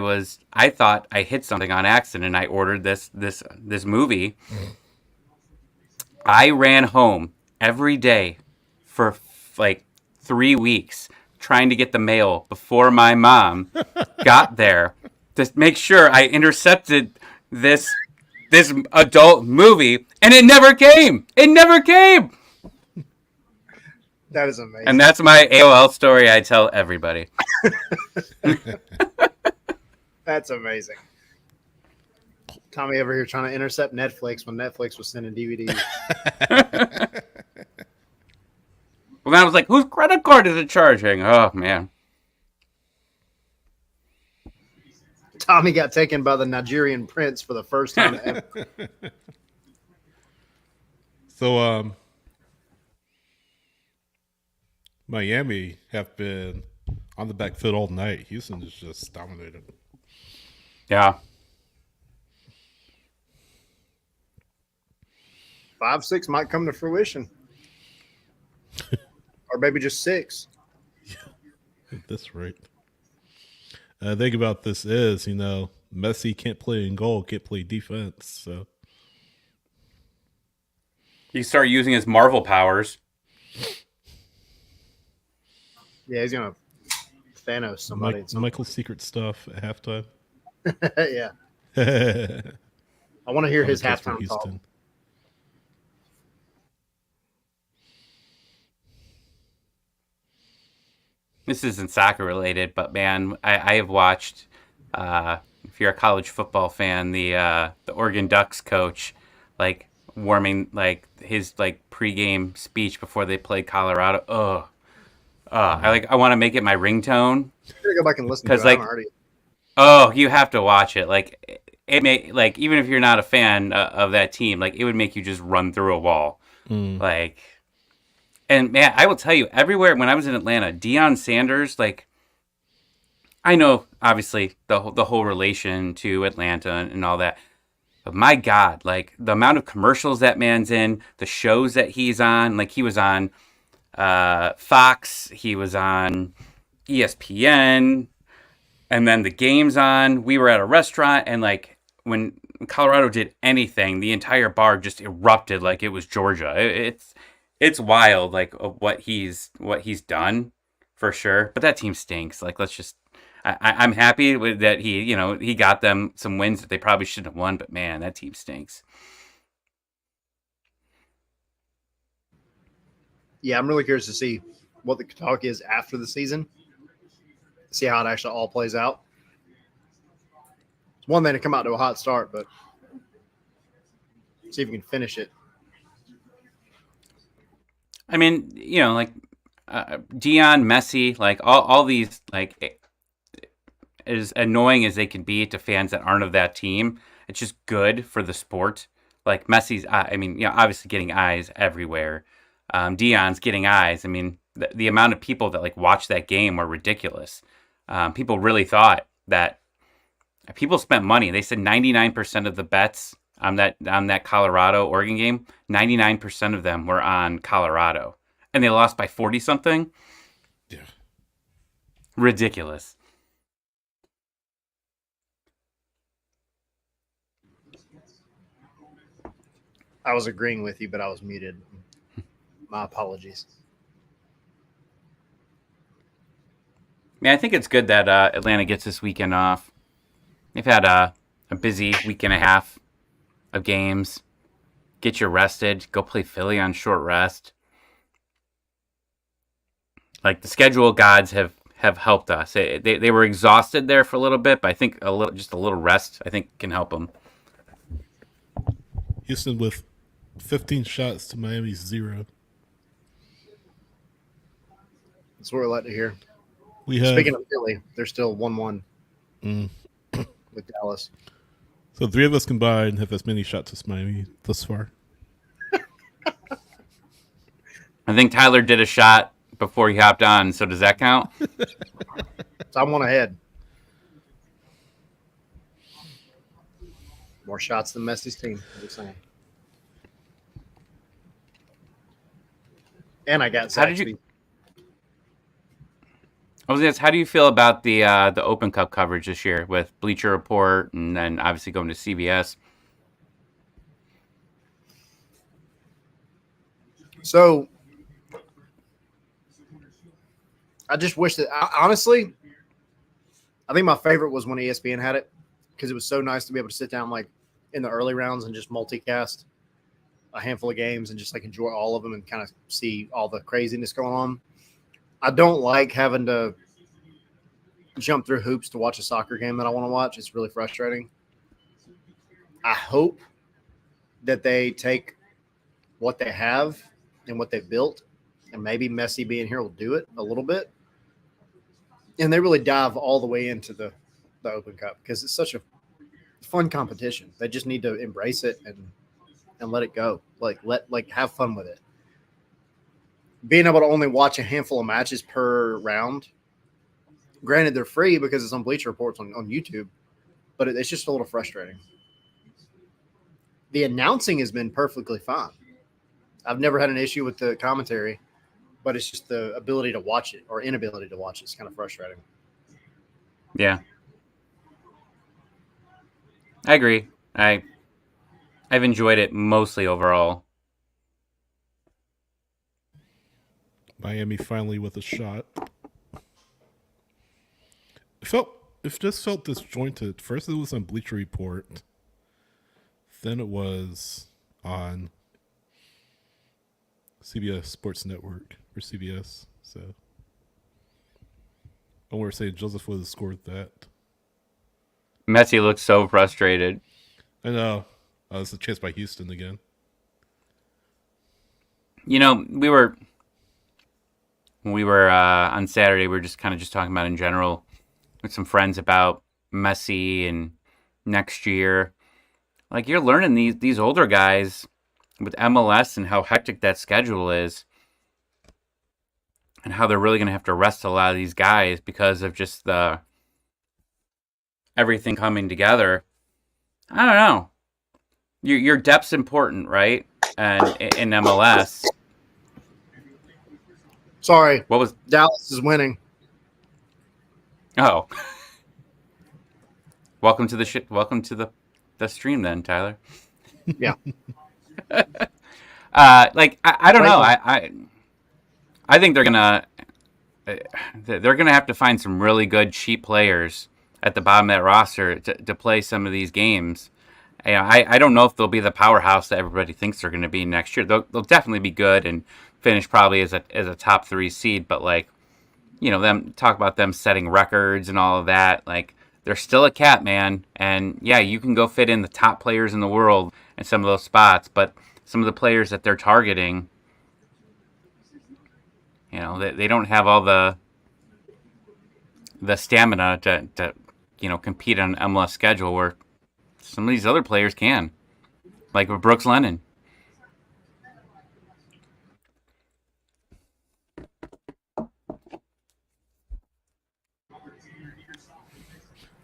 hit something on accident and I ordered this movie. I ran home every day for like 3 weeks trying to get the mail before my mom got there to make sure I intercepted this adult movie, and it never came. It never came. That is amazing. And that's my AOL story I tell everybody. That's amazing. Tommy over here trying to intercept Netflix when Netflix was sending DVDs. Well, then I was like, whose credit card is it charging? Oh, man. Tommy got taken by the Nigerian prince for the first time ever. So, Miami have been on the back foot all night. Houston is just dominated. Yeah. 5-6 might come to fruition. Or maybe just 6. That's right. Think about this is, Messi can't play in goal, can't play defense. So He start using his Marvel powers. Yeah, he's going to Thanos somebody. Michael's secret stuff at halftime. Yeah. I want to hear his halftime talk. This isn't soccer related, but man, I have watched. If you're a college football fan, the Oregon Ducks coach, warming his pregame speech before they played Colorado. I want to make it my ringtone. I'm gonna go back and listen to it. I haven't heard it. Oh, you have to watch it. It may even if you're not a fan of that team, it would make you just run through a wall. And man, I will tell you, everywhere when I was in Atlanta, Deion Sanders, I know obviously the whole relation to Atlanta and all that, but my God, the amount of commercials that man's in, the shows that he's on, he was on Fox, he was on ESPN, and then the game's on. We were at a restaurant, and when Colorado did anything, the entire bar just erupted like it was Georgia. It's wild, what he's done, for sure. But that team stinks. I'm happy with that he got them some wins that they probably shouldn't have won. But man, that team stinks. Yeah, I'm really curious to see what the talk is after the season. See how it actually all plays out. It's one thing to come out to a hot start, but see if you can finish it. I mean, like Dion, Messi, like all these, like as annoying as they can be to fans that aren't of that team, it's just good for the sport. Like Messi's, I mean, obviously getting eyes everywhere. Dion's getting eyes. I mean, the amount of people that like watch that game were ridiculous. People really thought that people spent money. They said 99% of the bets on that Colorado Oregon game, 99% of them were on Colorado, and they lost by 40 something. Yeah. Ridiculous. I was agreeing with you, but I was muted. My apologies. I think it's good that Atlanta gets this weekend off. They've had a busy week and a half of games. Get you rested. Go play Philly on short rest. Like the schedule gods have helped us. They were exhausted there for a little bit, but I think just a little rest I think can help them. Houston with 15 shots to Miami's 0. That's what we're glad to hear. We have Speaking of Philly, they're still 1-1 with Dallas. so 3 of us combined have as many shots as Miami thus far. I think Tyler did a shot before he hopped on, so does that count? So I'm one ahead. More shots than Messi's team. I'm just saying. And I got How did you? I was gonna ask, how do you feel about the Open Cup coverage this year with Bleacher Report and then obviously going to CBS? So I just wish that honestly, I think my favorite was when ESPN had it because it was so nice to be able to sit down like in the early rounds and just multicast a handful of games and just like enjoy all of them and kind of see all the craziness going on. I don't like having to jump through hoops to watch a soccer game that I want to watch. It's really frustrating. I hope that they take what they have and what they've built, and maybe Messi being here will do it a little bit. And they really dive all the way into the Open Cup because it's such a fun competition. They just need to embrace it and let it go. Like have fun with it. Being able to only watch a handful of matches per round. Granted, they're free because it's on Bleacher Reports on YouTube, but it's just a little frustrating. The announcing has been perfectly fine. I've never had an issue with the commentary, but it's just the ability to watch it or inability to watch it. It's kind of frustrating. Yeah, I agree. I've enjoyed it mostly overall. Miami finally with a shot. It just felt disjointed. First it was on Bleacher Report. Then it was on CBS Sports Network or CBS. So I want to say Joseph would have scored that. Messi looks so frustrated. I know. It's a chance by Houston again. We were on Saturday. We were just kind of just talking about in general with some friends about Messi and next year. Like you're learning these older guys with MLS and how hectic that schedule is, and how they're really going to have to rest a lot of these guys because of just the everything coming together. I don't know. Your depth's important, right? And in MLS. Sorry. What was Dallas is winning. Oh. Welcome to the stream then, Tyler. Yeah. I don't know. I think they're gonna have to find some really good cheap players at the bottom of that roster to play some of these games. I don't know if they'll be the powerhouse that everybody thinks they're going to be next year. They'll definitely be good and finish probably as a top 3 seed. But them talk about them setting records and all of that. Like they're still a cap, man. And yeah, you can go fit in the top players in the world in some of those spots, but some of the players that they're targeting, You know, they don't have all the stamina to compete on an MLS schedule where some of these other players can, like with Brooks Lennon.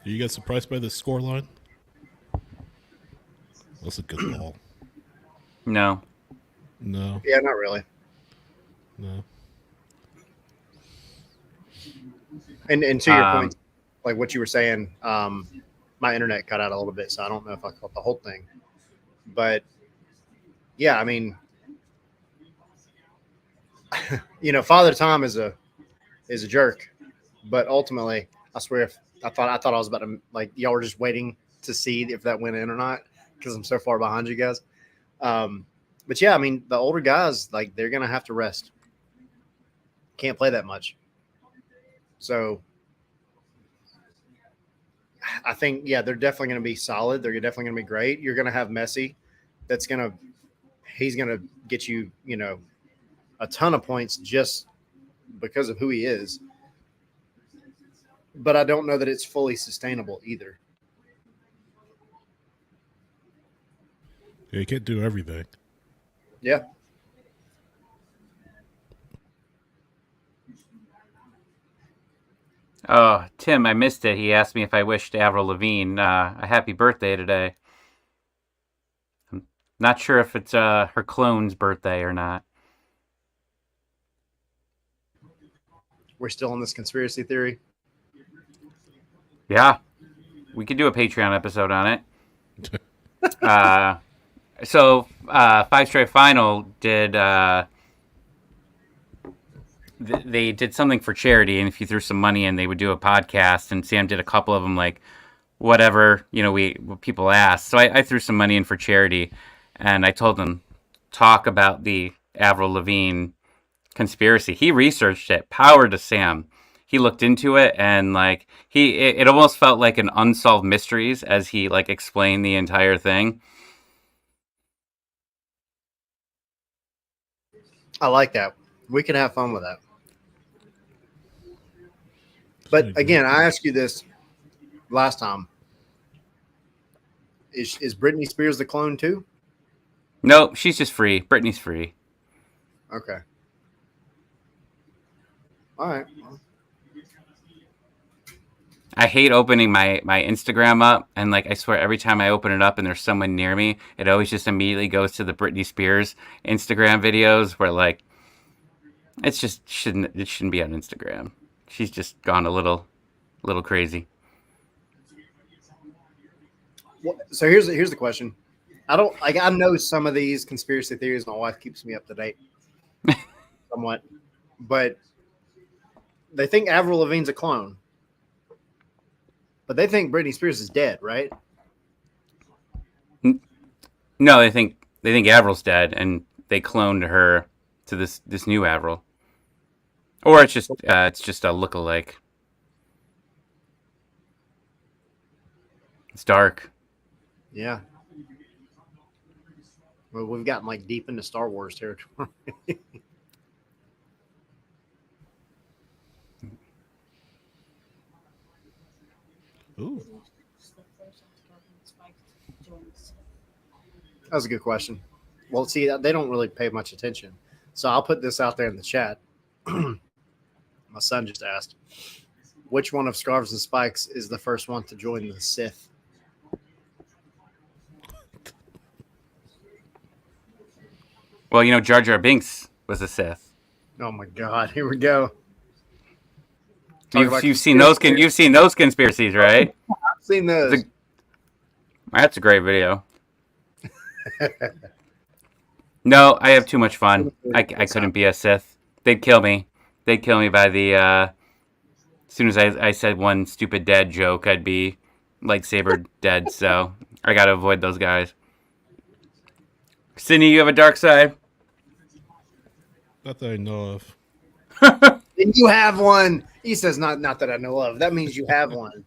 Are you guys surprised by the scoreline? That's a good ball. No. No, Yeah, not really. no. And to your point, like what you were saying, my internet cut out a little bit, so I don't know if I caught the whole thing. But yeah, I mean, Father Tom is a jerk, but ultimately, I swear, if I thought I was about to, like, y'all were just waiting to see if that went in or not because I'm so far behind you guys. But yeah, I mean, the older guys, like, they're gonna have to rest. Can't play that much. So I think, yeah, they're definitely going to be solid. They're definitely going to be great. You're going to have Messi. He's going to get you, a ton of points just because of who he is. But I don't know that it's fully sustainable either. Yeah, you can't do everything. Yeah. Oh, Tim, I missed it. He asked me if I wished Avril Lavigne a happy birthday today. I'm not sure if it's her clone's birthday or not. We're still on this conspiracy theory. Yeah, we could do a Patreon episode on it. So Five Straight Final did. They did something for charity, and if you threw some money in, they would do a podcast. And Sam did a couple of them, like whatever what people asked. So I threw some money in for charity, and I told them talk about the Avril Lavigne conspiracy. He researched it. Power to Sam. He looked into it, and like it almost felt like an unsolved mysteries as he like explained the entire thing. I like that. We can have fun with that. But again, I asked you this last time. Is Britney Spears the clone too? Nope, she's just free. Britney's free. Okay. All right. I hate opening my Instagram up, and like I swear every time I open it up and there's someone near me, it always just immediately goes to the Britney Spears Instagram videos where like it shouldn't be on Instagram. She's just gone a little crazy. So here's the question. I know some of these conspiracy theories. My wife keeps me up to date somewhat, but they think Avril Lavigne's a clone, but they think Britney Spears is dead, right? No, they think Avril's dead, and they cloned her to this new Avril, or it's just a lookalike. It's dark. Yeah. Well, we've gotten like deep into Star Wars territory. Ooh. That was a good question. Well, see, they don't really pay much attention. So I'll put this out there in the chat. My son just asked, which one of Scarves and Spikes is the first one to join the Sith? Well, Jar Jar Binks was a Sith. Oh my God! Here we go. You've seen those conspiracies, right? I've seen those. That's a great video. No, I have too much fun. I couldn't be a Sith. They'd kill me. They'd kill me by the. As soon as I said one stupid dad joke, I'd be lightsaber dead. So I gotta avoid those guys. Sydney, you have a dark side? Not that I know of. And you have one. He says, not that I know of. That means you have one.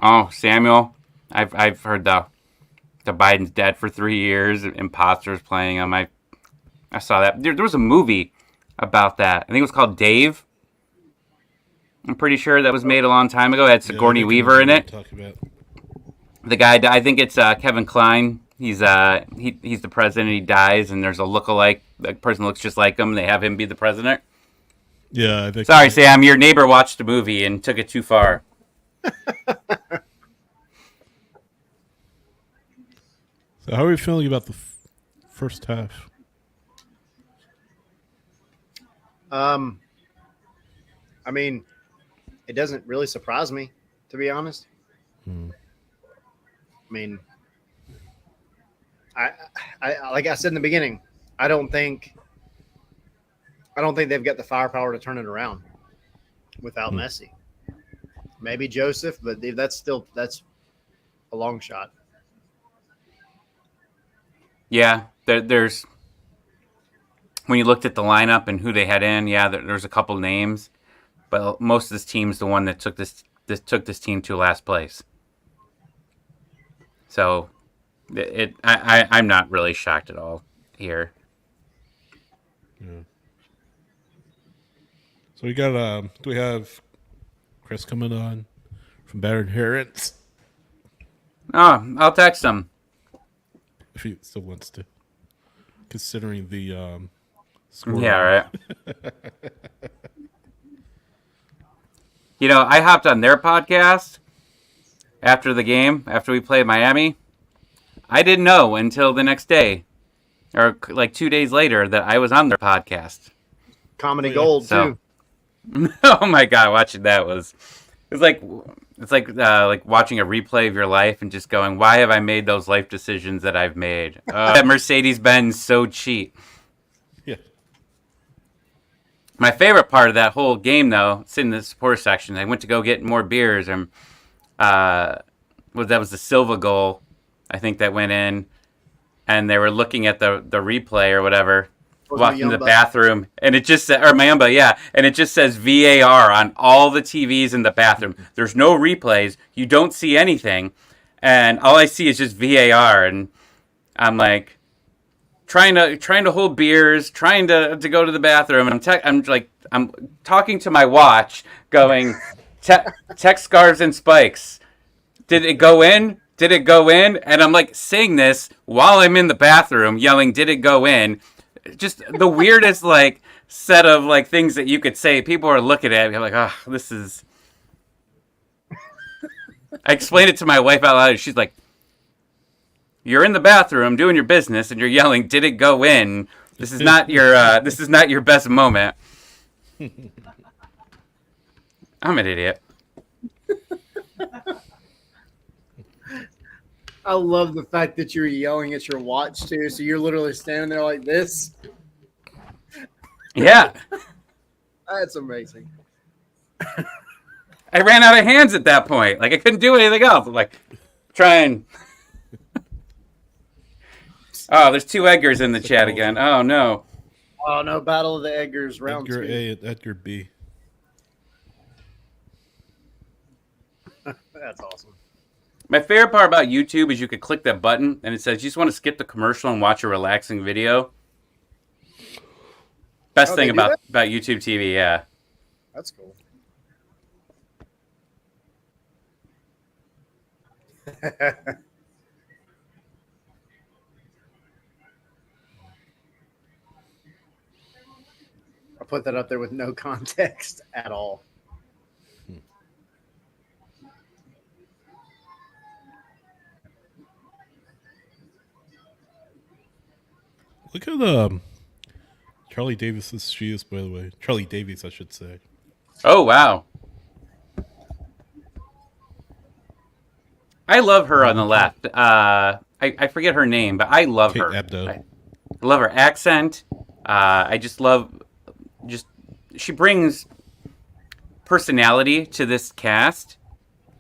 Oh, Samuel, I've heard the Biden's dead for 3 years. Imposters playing him. I saw that. There was a movie about that. I think it was called Dave. I'm pretty sure that was made a long time ago. It had Sigourney Weaver in it. The guy, I think it's Kevin Kline. He's the president. He dies, and there's a lookalike. The person looks just like him. And they have him be the president. Yeah, I think. Sorry, Sam. Your neighbor watched a movie and took it too far. So, how are we feeling about the first half? I mean, it doesn't really surprise me, to be honest. I mean, I like I said in the beginning, I don't think they've got the firepower to turn it around without Messi. Maybe Joseph, but that's a long shot. Yeah, there's when you looked at the lineup and who they had in, there's a couple names, but most of this team's the one that took this team to last place. So, I'm not really shocked at all here. Yeah. So we got do we have Chris coming on from Bad Inherence? Oh, I'll text him. If he still wants to, considering the score. Yeah, right. I hopped on their podcast after the game, after we played Miami. I didn't know until the next day, or like 2 days later, that I was on their podcast. Comedy gold too. Oh my god, watching that it's like watching a replay of your life and just going, why have I made those life decisions that I've made? That Mercedes-Benz so cheap. Yeah. My favorite part of that whole game, though, it's in the supporter section. I went to go get more beers, and that was the Silva goal, I think, that went in, and they were looking at the replay or whatever. Walked into the bathroom, and it just said, or Mayumba, yeah, and it just says VAR on all the TVs in the bathroom. There's no replays. You don't see anything, and all I see is just VAR, and I'm like trying to hold beers, trying to go to the bathroom, and I'm talking to my watch, going, tech scarves and spikes. Did it go in? Did it go in? And I'm like saying this while I'm in the bathroom, yelling, "Did it go in?" Just the weirdest set of things that you could say. People are looking at me. I'm like, oh, this is. I explained it to my wife out loud. And she's like, "You're in the bathroom doing your business, and you're yelling, 'Did it go in?' This is not your. This is not your best moment." I'm an idiot. I love the fact that you're yelling at your watch too. So you're literally standing there like this. Yeah. That's amazing. I ran out of hands at that point. I couldn't do anything else. I'm trying. Oh, there's two Edgars in the chat again. Oh, no. Oh, no. Battle of the Edgars, round Edgar 2. A and Edgar B. That's awesome. My favorite part about YouTube is you could click that button and it says you just want to skip the commercial and watch a relaxing video. Best thing about YouTube TV, yeah. That's cool. I put that up there with no context at all. Look at Charlie Davis's shoes, by the way. Charlie Davies, I should say. Oh, wow. I love her on the left. I forget her name, but I love Kate her. Abdo. I love her accent. I just love... she brings personality to this cast,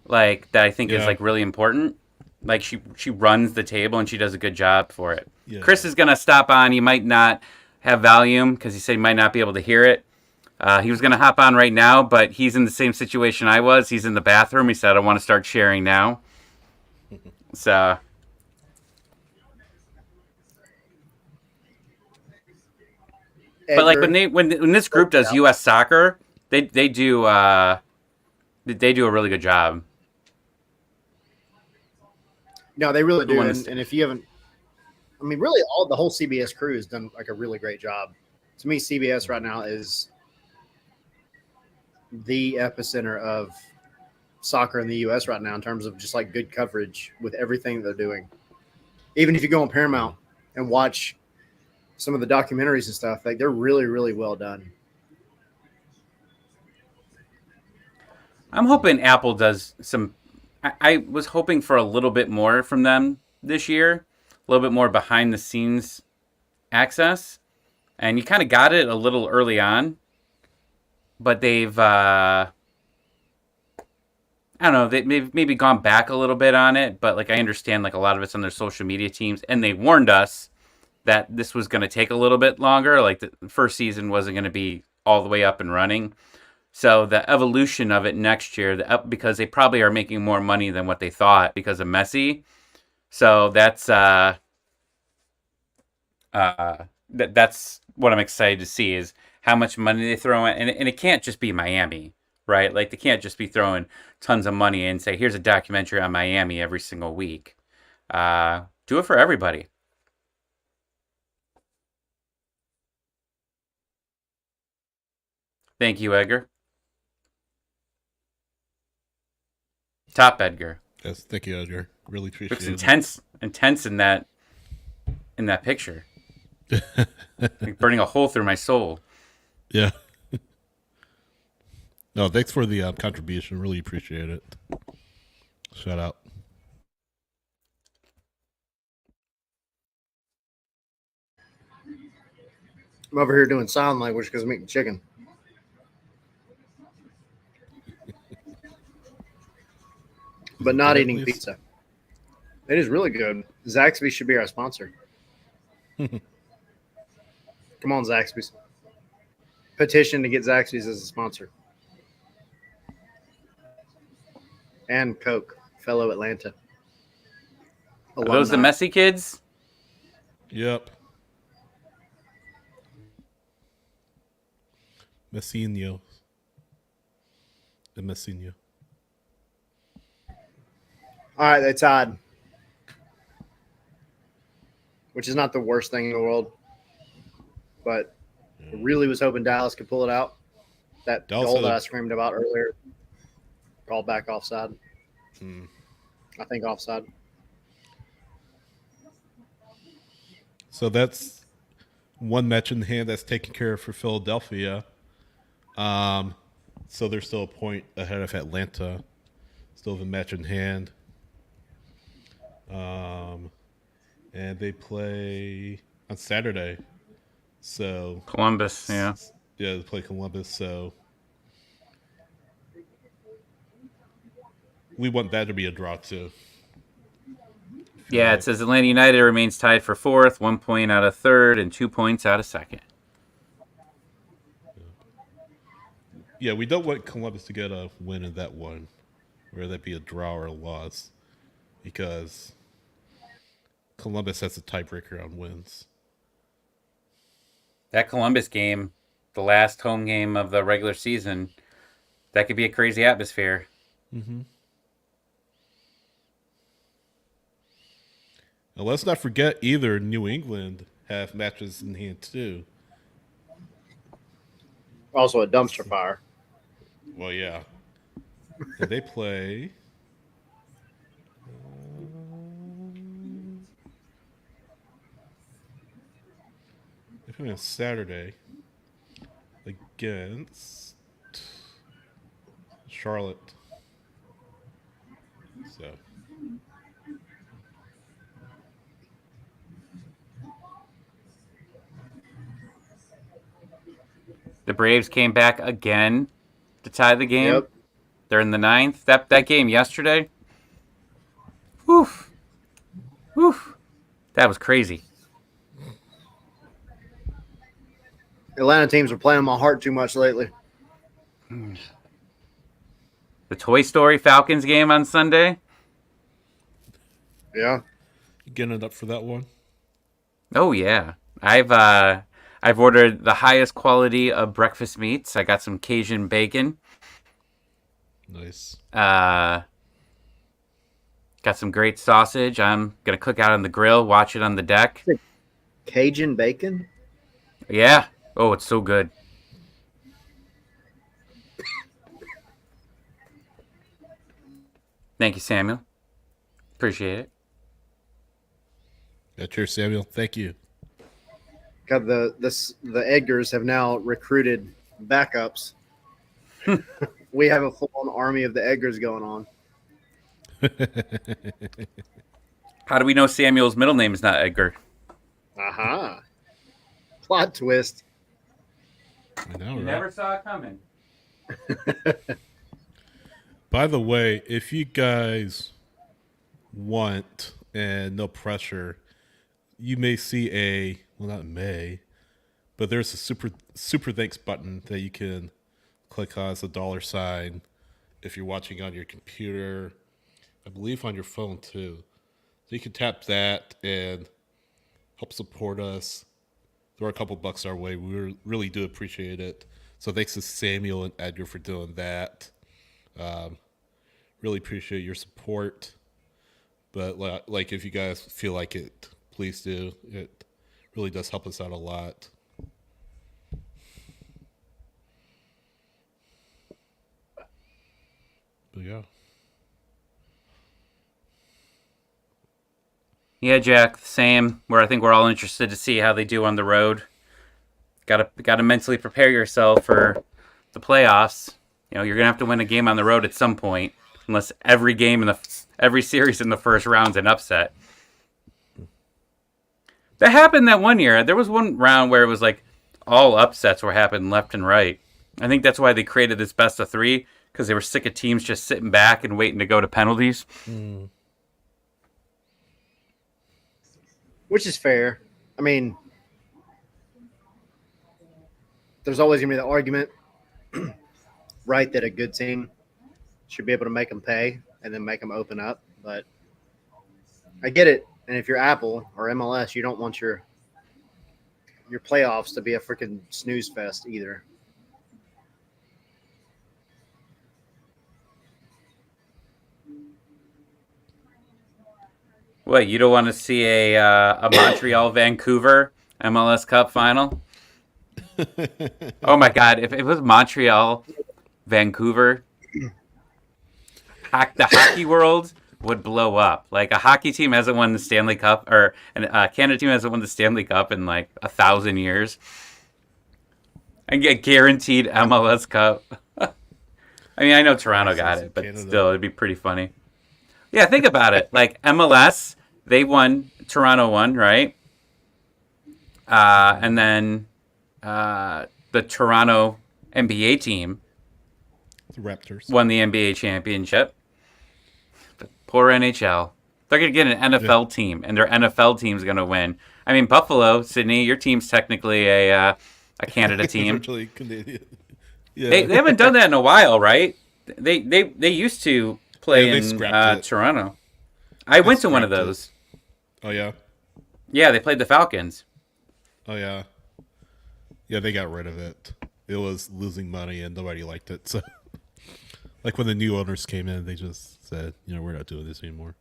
that I think is really important. She runs the table and she does a good job for it. Yeah. Chris is gonna stop on. He might not have volume because he said he might not be able to hear it. He was gonna hop on right now, but he's in the same situation I was. He's in the bathroom. He said, "I want to start sharing now." So. But like Edgar, when this group does U.S. soccer, they do a really good job. no, they really Who do. won And, this? and if you haven't, I mean, really, the whole CBS crew has done like a really great job. To me, CBS right now is the epicenter of soccer in the U.S. right now in terms of just like good coverage with everything they're doing. Even if you go on Paramount and watch some of the documentaries and stuff, like they're really, really well done. I'm hoping Apple does some. I was hoping for a little bit more from them this year, a little bit more behind the scenes access, and you kind of got it a little early on, but they've I don't know, they've maybe gone back a little bit on it, but like I understand like a lot of it's on their social media teams, and they warned us that this was going to take a little bit longer. Like the first season wasn't going to be all the way up and running. So the evolution of it next year, because they probably are making more money than what they thought because of Messi. So that's that's what I'm excited to see is how much money they throw in, and it can't just be Miami, right? Like they can't just be throwing tons of money and say, here's a documentary on Miami every single week. Do it for everybody. Thank you, Edgar. Top Edgar. Yes, thank you, Edgar. Really appreciate Looks it. intense in that picture. Like burning a hole through my soul. Yeah. No, thanks for the contribution. Really appreciate it. Shout out. I'm over here doing sign language because I'm eating chicken. But not eating Please. pizza. It is really good. Zaxby's should be our sponsor. Come on, Zaxby's. Petition to get Zaxby's as a sponsor. And Coke, fellow Atlanta. Are those the alumni. Messi kids? Yep. Messinho. The Messinho. All right, they tied. Which is not the worst thing in the world. But I really was hoping Dallas could pull it out. That Dallas goal had that a- I screamed about earlier. Called back offside. I think offside. So that's one match in hand that's taken care of for Philadelphia. So they're still a point ahead of Atlanta. Still have a match in hand. And they play on Saturday. So Columbus, yeah. yeah, they play Columbus. So we want that to be a draw too. Yeah, it says Atlanta United remains tied for fourth, 1 point out of third, and 2 points out of second. Yeah, we don't want Columbus to get a win in that one, whether that be a draw or a loss, because Columbus has a tiebreaker on wins. That Columbus game, the last home game of the regular season, that could be a crazy atmosphere. Mm-hmm. And let's not forget either New England have matches in hand too. Also a dumpster fire. Well, yeah. And they play. They play on Saturday against Charlotte. So. The Braves came back again to tie the game. Yep. They're in the ninth. That game yesterday. Whew. That was crazy. Atlanta teams are playing my heart too much lately. The Toy Story Falcons game on Sunday. Yeah. You getting it up for that one? Oh yeah, I've ordered the highest quality of breakfast meats. I got some Cajun bacon. Nice. Got some great sausage. I'm gonna cook out on the grill, watch it on the deck. Cajun bacon? Yeah. Oh, it's so good. Thank you, Samuel. Appreciate it. Yeah, cheers, Samuel. Thank you. God, the Edgars have now recruited backups. We have a full-on army of the Edgars going on. How do we know Samuel's middle name is not Edgar? Aha. Plot twist. I know, You right? never saw it coming. By the way, if you guys want and no pressure, you may see but there's a super thanks button that you can click on as a $sign if you're watching on your computer. I believe on your phone too. So you can tap that and help support us. Throw a couple bucks our way. We really do appreciate it. So thanks to Samuel and Edgar for doing that. Really appreciate your support. But like if you guys feel like it, please do. It really does help us out a lot. But yeah. Yeah, Jack, same. Where I think we're all interested to see how they do on the road. Gotta mentally prepare yourself for the playoffs. You know, you're gonna have to win a game on the road at some point, unless every series in the first round's an upset. That happened that one year. There was one round where it was like all upsets were happening left and right. I think that's why they created this best of three, because they were sick of teams just sitting back and waiting to go to penalties. Which is fair. I mean, there's always going to be the argument, right, that a good team should be able to make them pay and then make them open up. But I get it. And if you're Apple or MLS, you don't want your playoffs to be a freaking snooze fest either. What, you don't want to see a Montreal Vancouver MLS Cup final? Oh my God! If it was Montreal Vancouver, the hockey world would blow up. Like, a hockey team hasn't won the Stanley Cup, or a Canada team hasn't won the Stanley Cup in like 1,000 years, and get guaranteed MLS Cup. I mean, I know Toronto got it, but Canada. Still, it'd be pretty funny. Yeah, think about it. Like, MLS, they won. Toronto won, right? And then the Toronto NBA team The Raptors. won the NBA championship. But poor NHL. They're going to get an NFL team, and their NFL team's going to win. I mean, Buffalo, Sydney, your team's technically a Canada team. Virtually Canadian. Yeah. They haven't done that in a while, right? They used to play they in scrapped it. Toronto. I went to one of scrapped it. those. Oh yeah. Yeah, they played the Falcons. Oh yeah. Yeah, they got rid of it. It was losing money and nobody liked it. So, like when the new owners came in, they just said, we're not doing this anymore.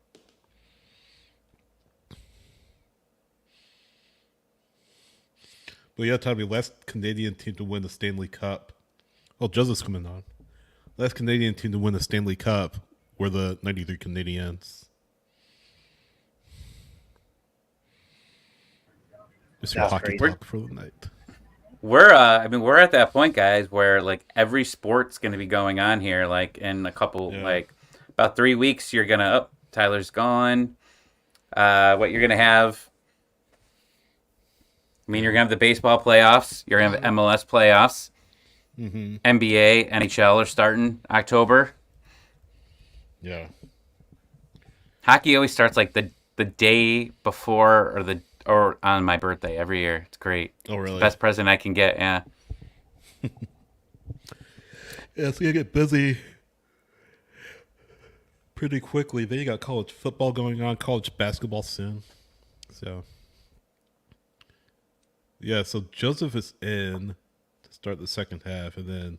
But yeah, Tommy, last Canadian team to win the Stanley Cup. Oh, Joseph's coming on. Last Canadian team to win the Stanley Cup were the 93 Canadiens. Mr. That's Hockey crazy. Talk for the night. We're at that point, guys, where like every sport's going to be going on here. Like in a couple, like about 3 weeks, you're gonna. Tyler's gone. What you're gonna have? I mean, you're gonna have the baseball playoffs. You're gonna have MLS playoffs. Mm-hmm. NBA, NHL are starting October. Yeah. Hockey always starts like the day before or on my birthday every year. It's great. Oh, really? Best present I can get. Yeah. Yeah, it's going to get busy pretty quickly. Then you got college football going on, college basketball soon. So, Yeah, so Joseph is in to start the second half, and then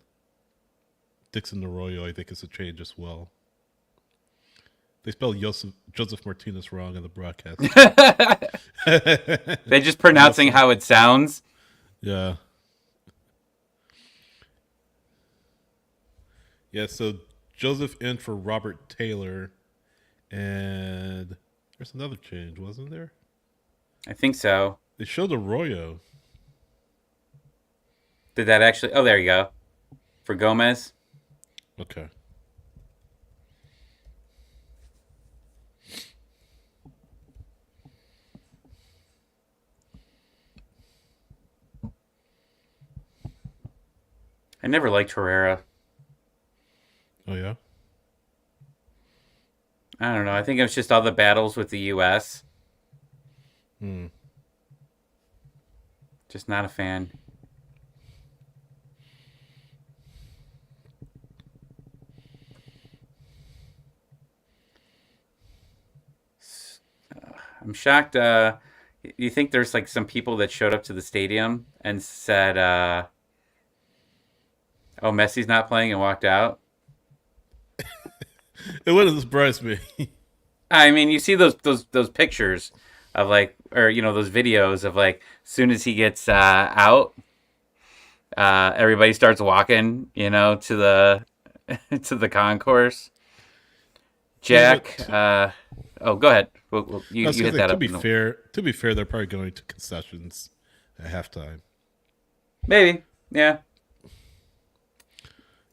Dixon Arroyo, I think, is a change as well. They spelled Joseph Martinez wrong in the broadcast. They're just pronouncing how it sounds. Yeah. Yeah, so Joseph in for Robert Taylor, and there's another change, wasn't there? I think so. They showed Arroyo. Did that actually? Oh, there you go. For Gomez. Okay. I never liked Herrera. Oh, yeah? I don't know. I think it was just all the battles with the U.S. Just not a fan. I'm shocked. You think there's like some people that showed up to the stadium and said, "Oh, Messi's not playing," and walked out? It wouldn't surprise me. I mean, you see those pictures of like, or those videos of like, as soon as he gets out, everybody starts walking, to the to the concourse. Jack, oh, go ahead. You hit that up. To be fair, they're probably going to concessions at halftime. Maybe, yeah.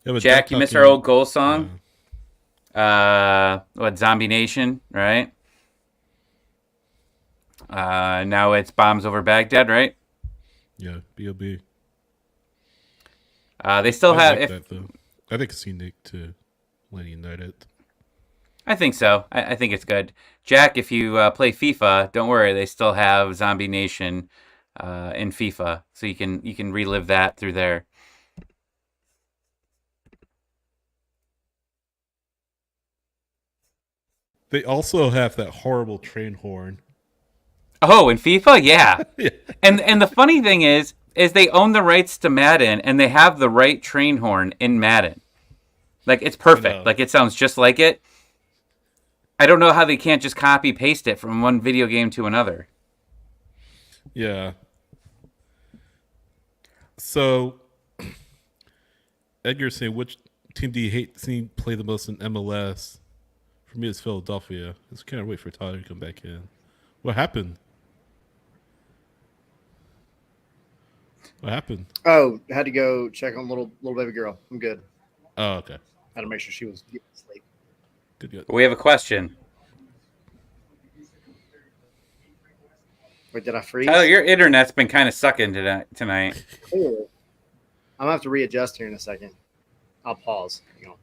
Yeah, but Jack, you missed our old goal song. What, Zombie Nation, right? Now it's Bombs Over Baghdad, right? Yeah, B.O.B. They still have. Like that, though. I think it's unique to Atlanta United. I think so. I think it's good. Jack, if you play FIFA, don't worry. They still have Zombie Nation in FIFA, so you can relive that through there. They also have that horrible train horn. Oh, in FIFA, yeah. Yeah. And the funny thing is they own the rights to Madden, and they have the right train horn in Madden. Like, it's perfect. Like, it sounds just like it. I don't know how they can't just copy paste it from one video game to another. Yeah. So, Edgar's saying, which team do you hate seeing play the most in MLS? For me, it's Philadelphia. I just can't wait for Tyler to come back in. What happened? What happened? Oh, had to go check on little baby girl. I'm good. Oh, okay. Had to make sure she was getting asleep. Good. We have a question. Wait, did I freeze? Tyler, your internet's been kind of sucking tonight. Cool. I'm gonna have to readjust here in a second. I'll pause. Hang on.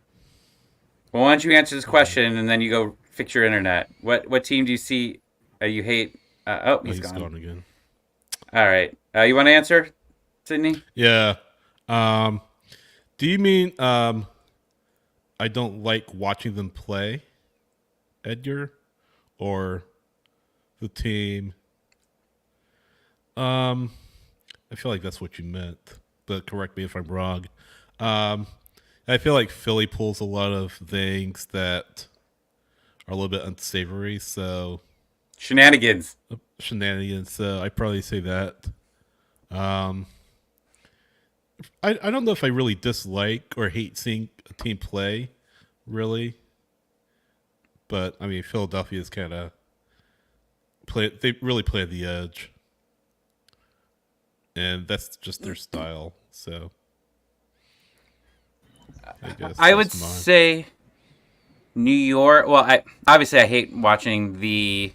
Well, why don't you answer this question and then you go fix your internet? What team do you see you hate? He's gone again. All right. You want to answer, Sydney? Yeah. Do you mean I don't like watching them play, Edgar, or the team? I feel like that's what you meant, but correct me if I'm wrong. I feel like Philly pulls a lot of things that are a little bit unsavory, so Shenanigans. So I'd probably say that. I don't know if I really dislike or hate seeing a team play, really. But I mean, Philadelphia's kind of they really play the edge, and that's just their style. So I would say New York. Well, I hate watching the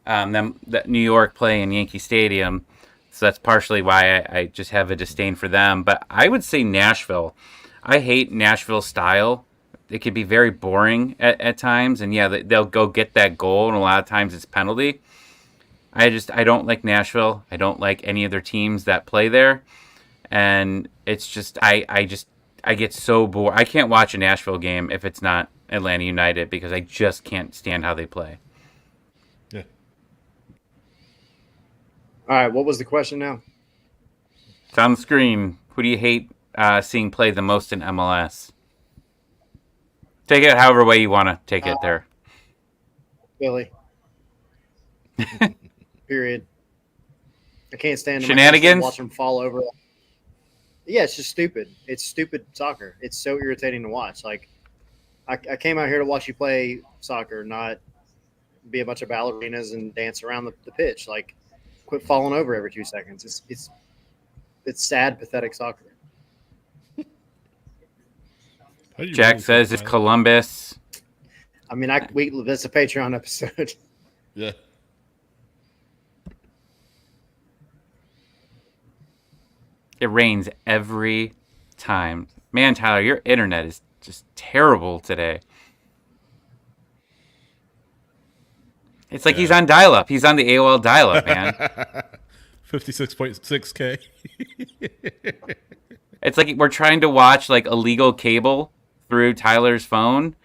New York play in Yankee Stadium. So that's partially why I just have a disdain for them. But I would say Nashville. I hate Nashville style. It can be very boring at times. And yeah, they'll go get that goal, and a lot of times it's penalty. I don't like Nashville. I don't like any of their teams that play there. And it's just, I get so bored. I can't watch a Nashville game if it's not Atlanta United because I just can't stand how they play. Yeah. All right. What was the question now? It's on the screen. Who do you hate seeing play the most in MLS? Take it however way you want to take it there. Billy. Period. I can't stand him. Shenanigans? Watch him fall over. Yeah, it's just stupid. It's stupid soccer. It's so irritating to watch. Like, I came out here to watch you play soccer, not be a bunch of ballerinas and dance around the pitch. Like, quit falling over every 2 seconds. It's sad, pathetic soccer. Jack says it's Columbus. I mean, that's a Patreon episode. Yeah. It rains every time. Man, Tyler, your internet is just terrible today. It's like he's on dial-up. He's on the AOL dial-up, man. 56.6K. It's like we're trying to watch like illegal cable through Tyler's phone,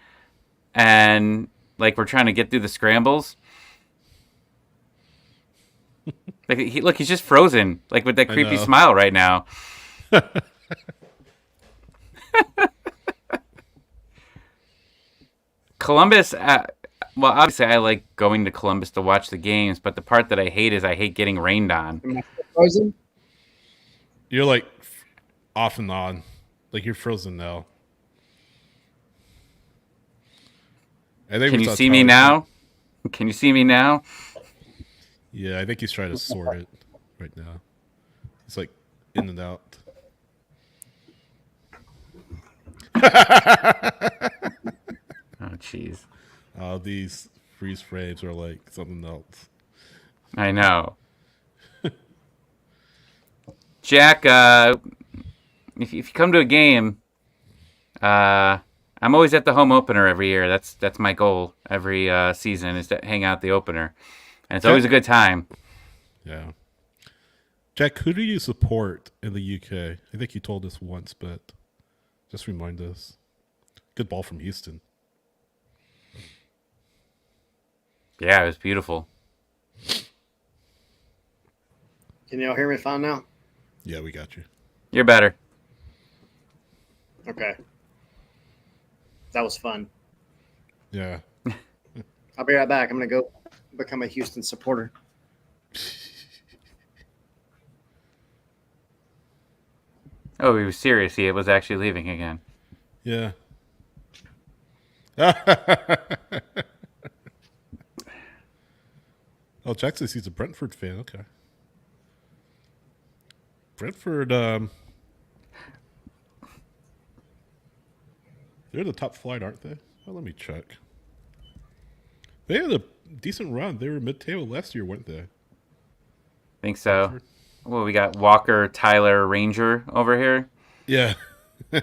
and like we're trying to get through the scrambles. Like he's just frozen, like with that creepy smile right now. Columbus. Well, obviously, I like going to Columbus to watch the games, but the part that I hate is I hate getting rained on. Am I frozen? You're like off and on, like you're frozen now. Can you see me now? Can you see me now? Yeah, I think he's trying to sort it right now. It's like in and out. Oh, jeez. These freeze frames are like something else. I know. Jack, if you come to a game, I'm always at the home opener every year. That's my goal every season is to hang out at the opener. And it's always a good time. Yeah. Jack, who do you support in the UK? I think you told us once, but just remind us. Good ball from Houston. Yeah, it was beautiful. Can y'all hear me fine now? Yeah, we got you. You're better. Okay. That was fun. Yeah. I'll be right back. I'm going to go become a Houston supporter. Oh, he was serious. He was actually leaving again. Yeah. Oh, Jack says he's a Brentford fan. Okay. Brentford, they're the top flight, aren't they? Well, let me check. They had a decent run. They were mid-table last year, weren't they? Think so. Well, we got Walker, Tyler, Ranger over here. Yeah. The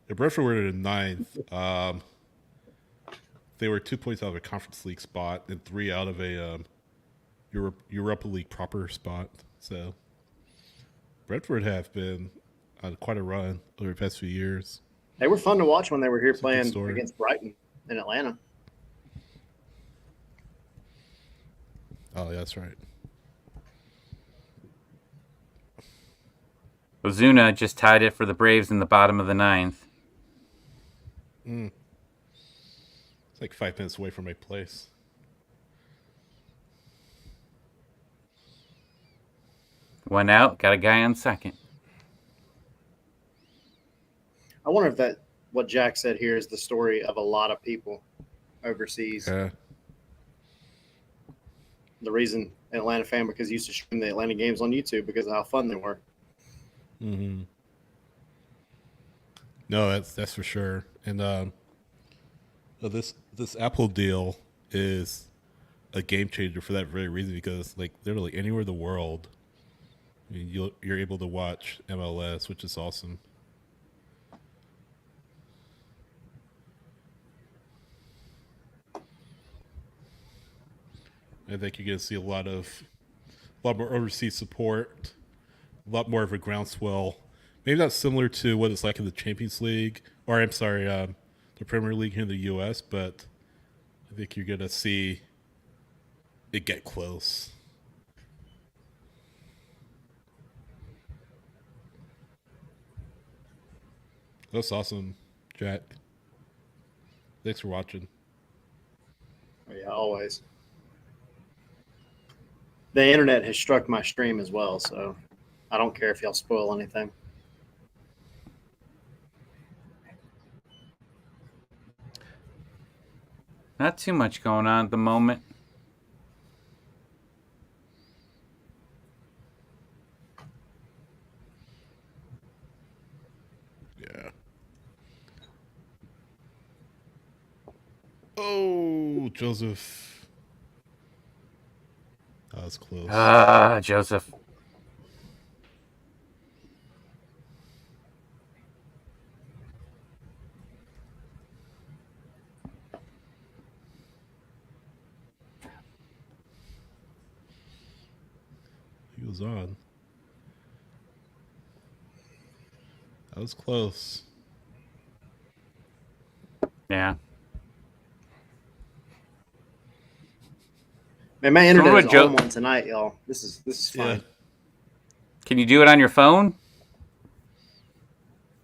Brentford were in ninth. They were 2 points out of a Conference League spot and 3 out of a Europa League proper spot. So Brentford have been on quite a run over the past few years. They were fun to watch when they were here It's a good playing story. against Brighton in Atlanta. Oh, yeah, that's right. Ozuna just tied it for the Braves in the bottom of the ninth. It's like 5 minutes away from my place. One out, got a guy on second. I wonder if that what Jack said here is the story of a lot of people overseas. Yeah. The reason an Atlanta fan because he used to stream the Atlanta games on YouTube because of how fun they were. Mm-hmm. No, that's for sure. And this Apple deal is a game changer for that very reason because like literally anywhere in the world, I mean, you're able to watch MLS, which is awesome. I think you're going to see a lot more overseas support, a lot more of a groundswell. Maybe not similar to what it's like in the Champions League, or I'm sorry, the Premier League here in the U.S., but I think you're going to see it get close. That's awesome, Jack. Thanks for watching. Oh, yeah, always. The internet has struck my stream as well, so I don't care if y'all spoil anything. Not too much going on at the moment. Yeah. Oh, Joseph. That was close. Joseph. He was on. That was close. Yeah. Man, my internet Remember is Joe- on one tonight, y'all. This is fun. Can you do it on your phone?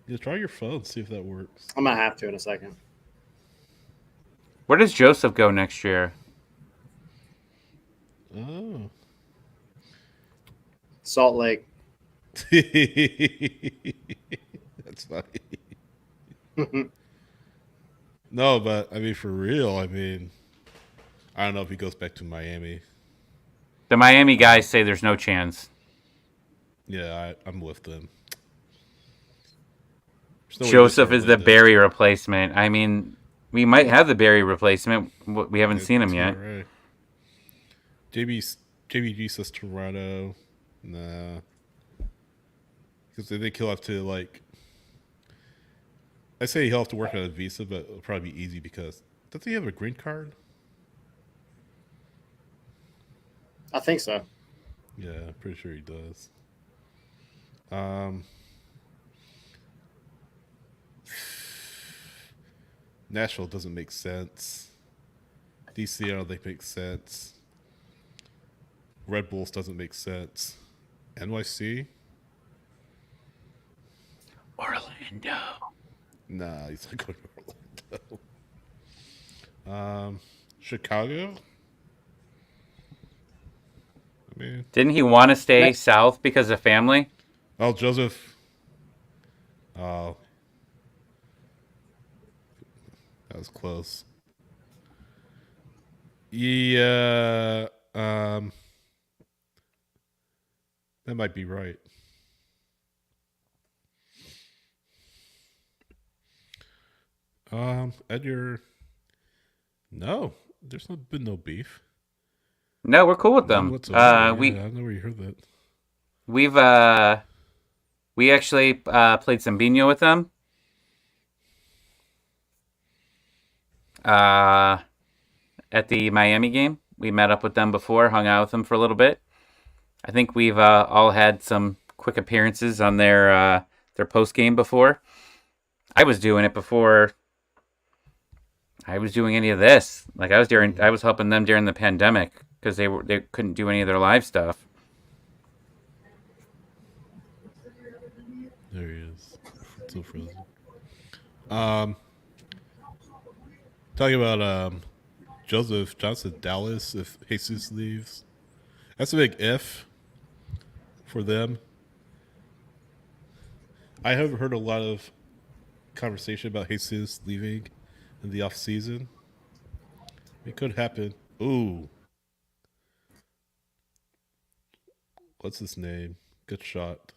Yeah, try your phone, see if that works. I might have to in a second. Where does Joseph go next year? Oh. Salt Lake. That's funny. No, but I mean, for real, I mean, I don't know if he goes back to Miami. The Miami guys say there's no chance. Yeah, I'm with them. There's no way Joseph this is the Orlando- Barry replacement. I mean, we might have the Barry replacement. We haven't seen him yet. Right. JBG says Toronto. Nah. Because they think he'll have to, like... I say he'll have to work on a visa, but it'll probably be easy because... Does he have a green card? I think so. Yeah, I'm pretty sure he does. Nashville doesn't make sense. DC, I don't think makes sense. Red Bulls doesn't make sense. NYC? Orlando. Nah, he's not going to Orlando. Chicago? I mean, Didn't he want to stay south because of family? oh, Joseph. Oh. That was close. Yeah. That might be right. Edgar. No, there's been no beef. No, we're cool with None them. whatsoever. Yeah, I We don't know where you heard that. we actually played some Bino with them. At the Miami game, we met up with them before, hung out with them for a little bit. I think we've all had some quick appearances on their post game before. I was doing it before I was doing any of this. Like I was helping them during the pandemic because they couldn't do any of their live stuff. There he is. Still frozen. Talking about Joseph Johnson, Dallas. If Jesus leaves, that's a big if for them. I have heard a lot of conversation about Jesus leaving in the off season. It could happen. Ooh, what's his name? Good shot.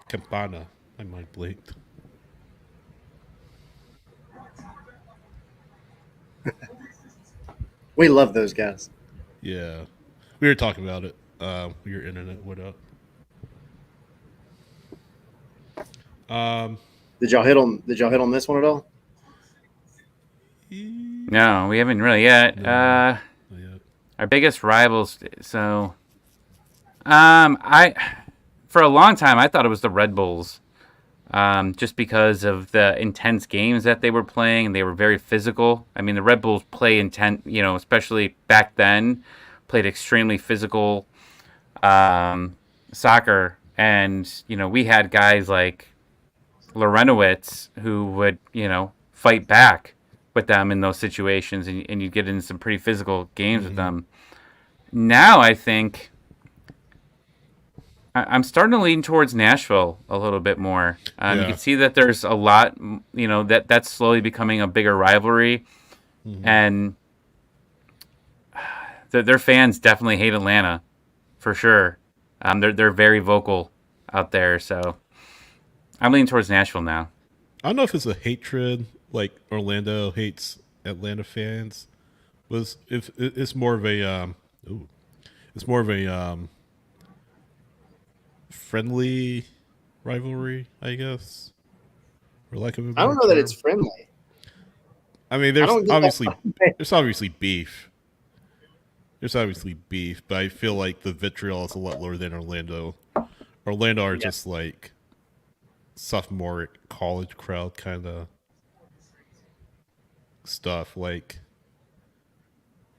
Campana. I might blinked. We love those guys. Yeah, we were talking about it. Your internet went up. Did y'all hit on this one at all? No, we haven't really yet. Not yet. Our biggest rivals. So, for a long time I thought it was the Red Bulls, just because of the intense games that they were playing. They were very physical. I mean, the Red Bulls play intense. You know, especially back then, played extremely physical soccer, and we had guys like Lorenowitz who would fight back with them in those situations, and you get into some pretty physical games with them. Now I think I'm starting to lean towards Nashville a little bit more. You can see that there's a lot, that's slowly becoming a bigger rivalry, and their fans definitely hate Atlanta, for sure. They're very vocal out there, so I'm leaning towards Nashville now. I don't know if it's a hatred like Orlando hates Atlanta fans. If it's more of a friendly rivalry, I guess. For lack of a I don't know better that term. it's friendly. I mean, I don't get there's obviously beef. There's obviously beef, but I feel like the vitriol is a lot lower than Orlando. Orlando are just like sophomore college crowd kind of stuff. Like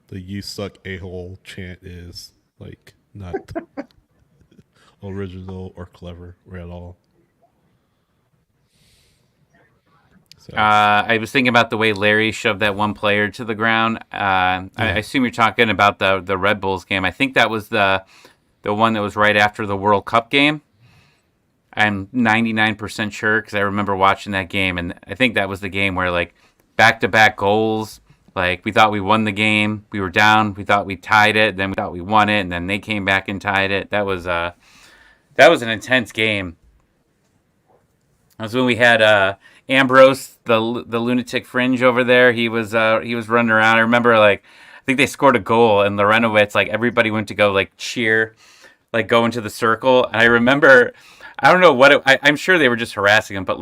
the "you suck a-hole" chant is like not original or clever or at all. So, I was thinking about the way Larry shoved that one player to the ground. I assume you're talking about the Red Bulls game. I think that was the one that was right after the World Cup game. I'm 99% sure because I remember watching that game, and I think that was the game where like back-to-back goals. Like we thought we won the game, we were down, we thought we tied it, then we thought we won it, and then they came back and tied it. That was an intense game. That was when we had Ambrose, the lunatic fringe over there. He was running around. I remember I think they scored a goal, and Lorenowitz, everybody went to go cheer, go into the circle. And I remember, I don't know what I'm sure they were just harassing him, but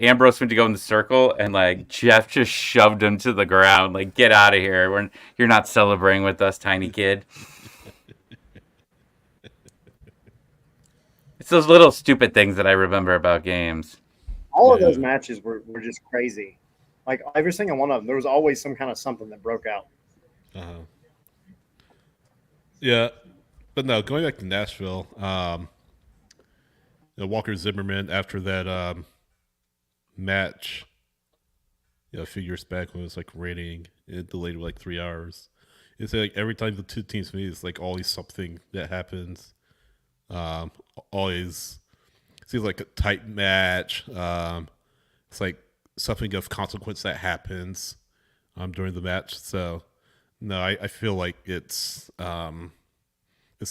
Ambrose went to go in the circle, and Jeff just shoved him to the ground. Get out of here! You're not celebrating with us, tiny kid. It's those little stupid things that I remember about games. All of those matches were just crazy. Every single one of them, there was always some kind of something that broke out. Yeah, but no, going back to Nashville, Walker Zimmerman after that match, a few years back when it was raining, it delayed 3 hours. It's every time the two teams meet, it's always something that happens. Always seems like a tight match. It's something of consequence that happens during the match. So no, I feel like it's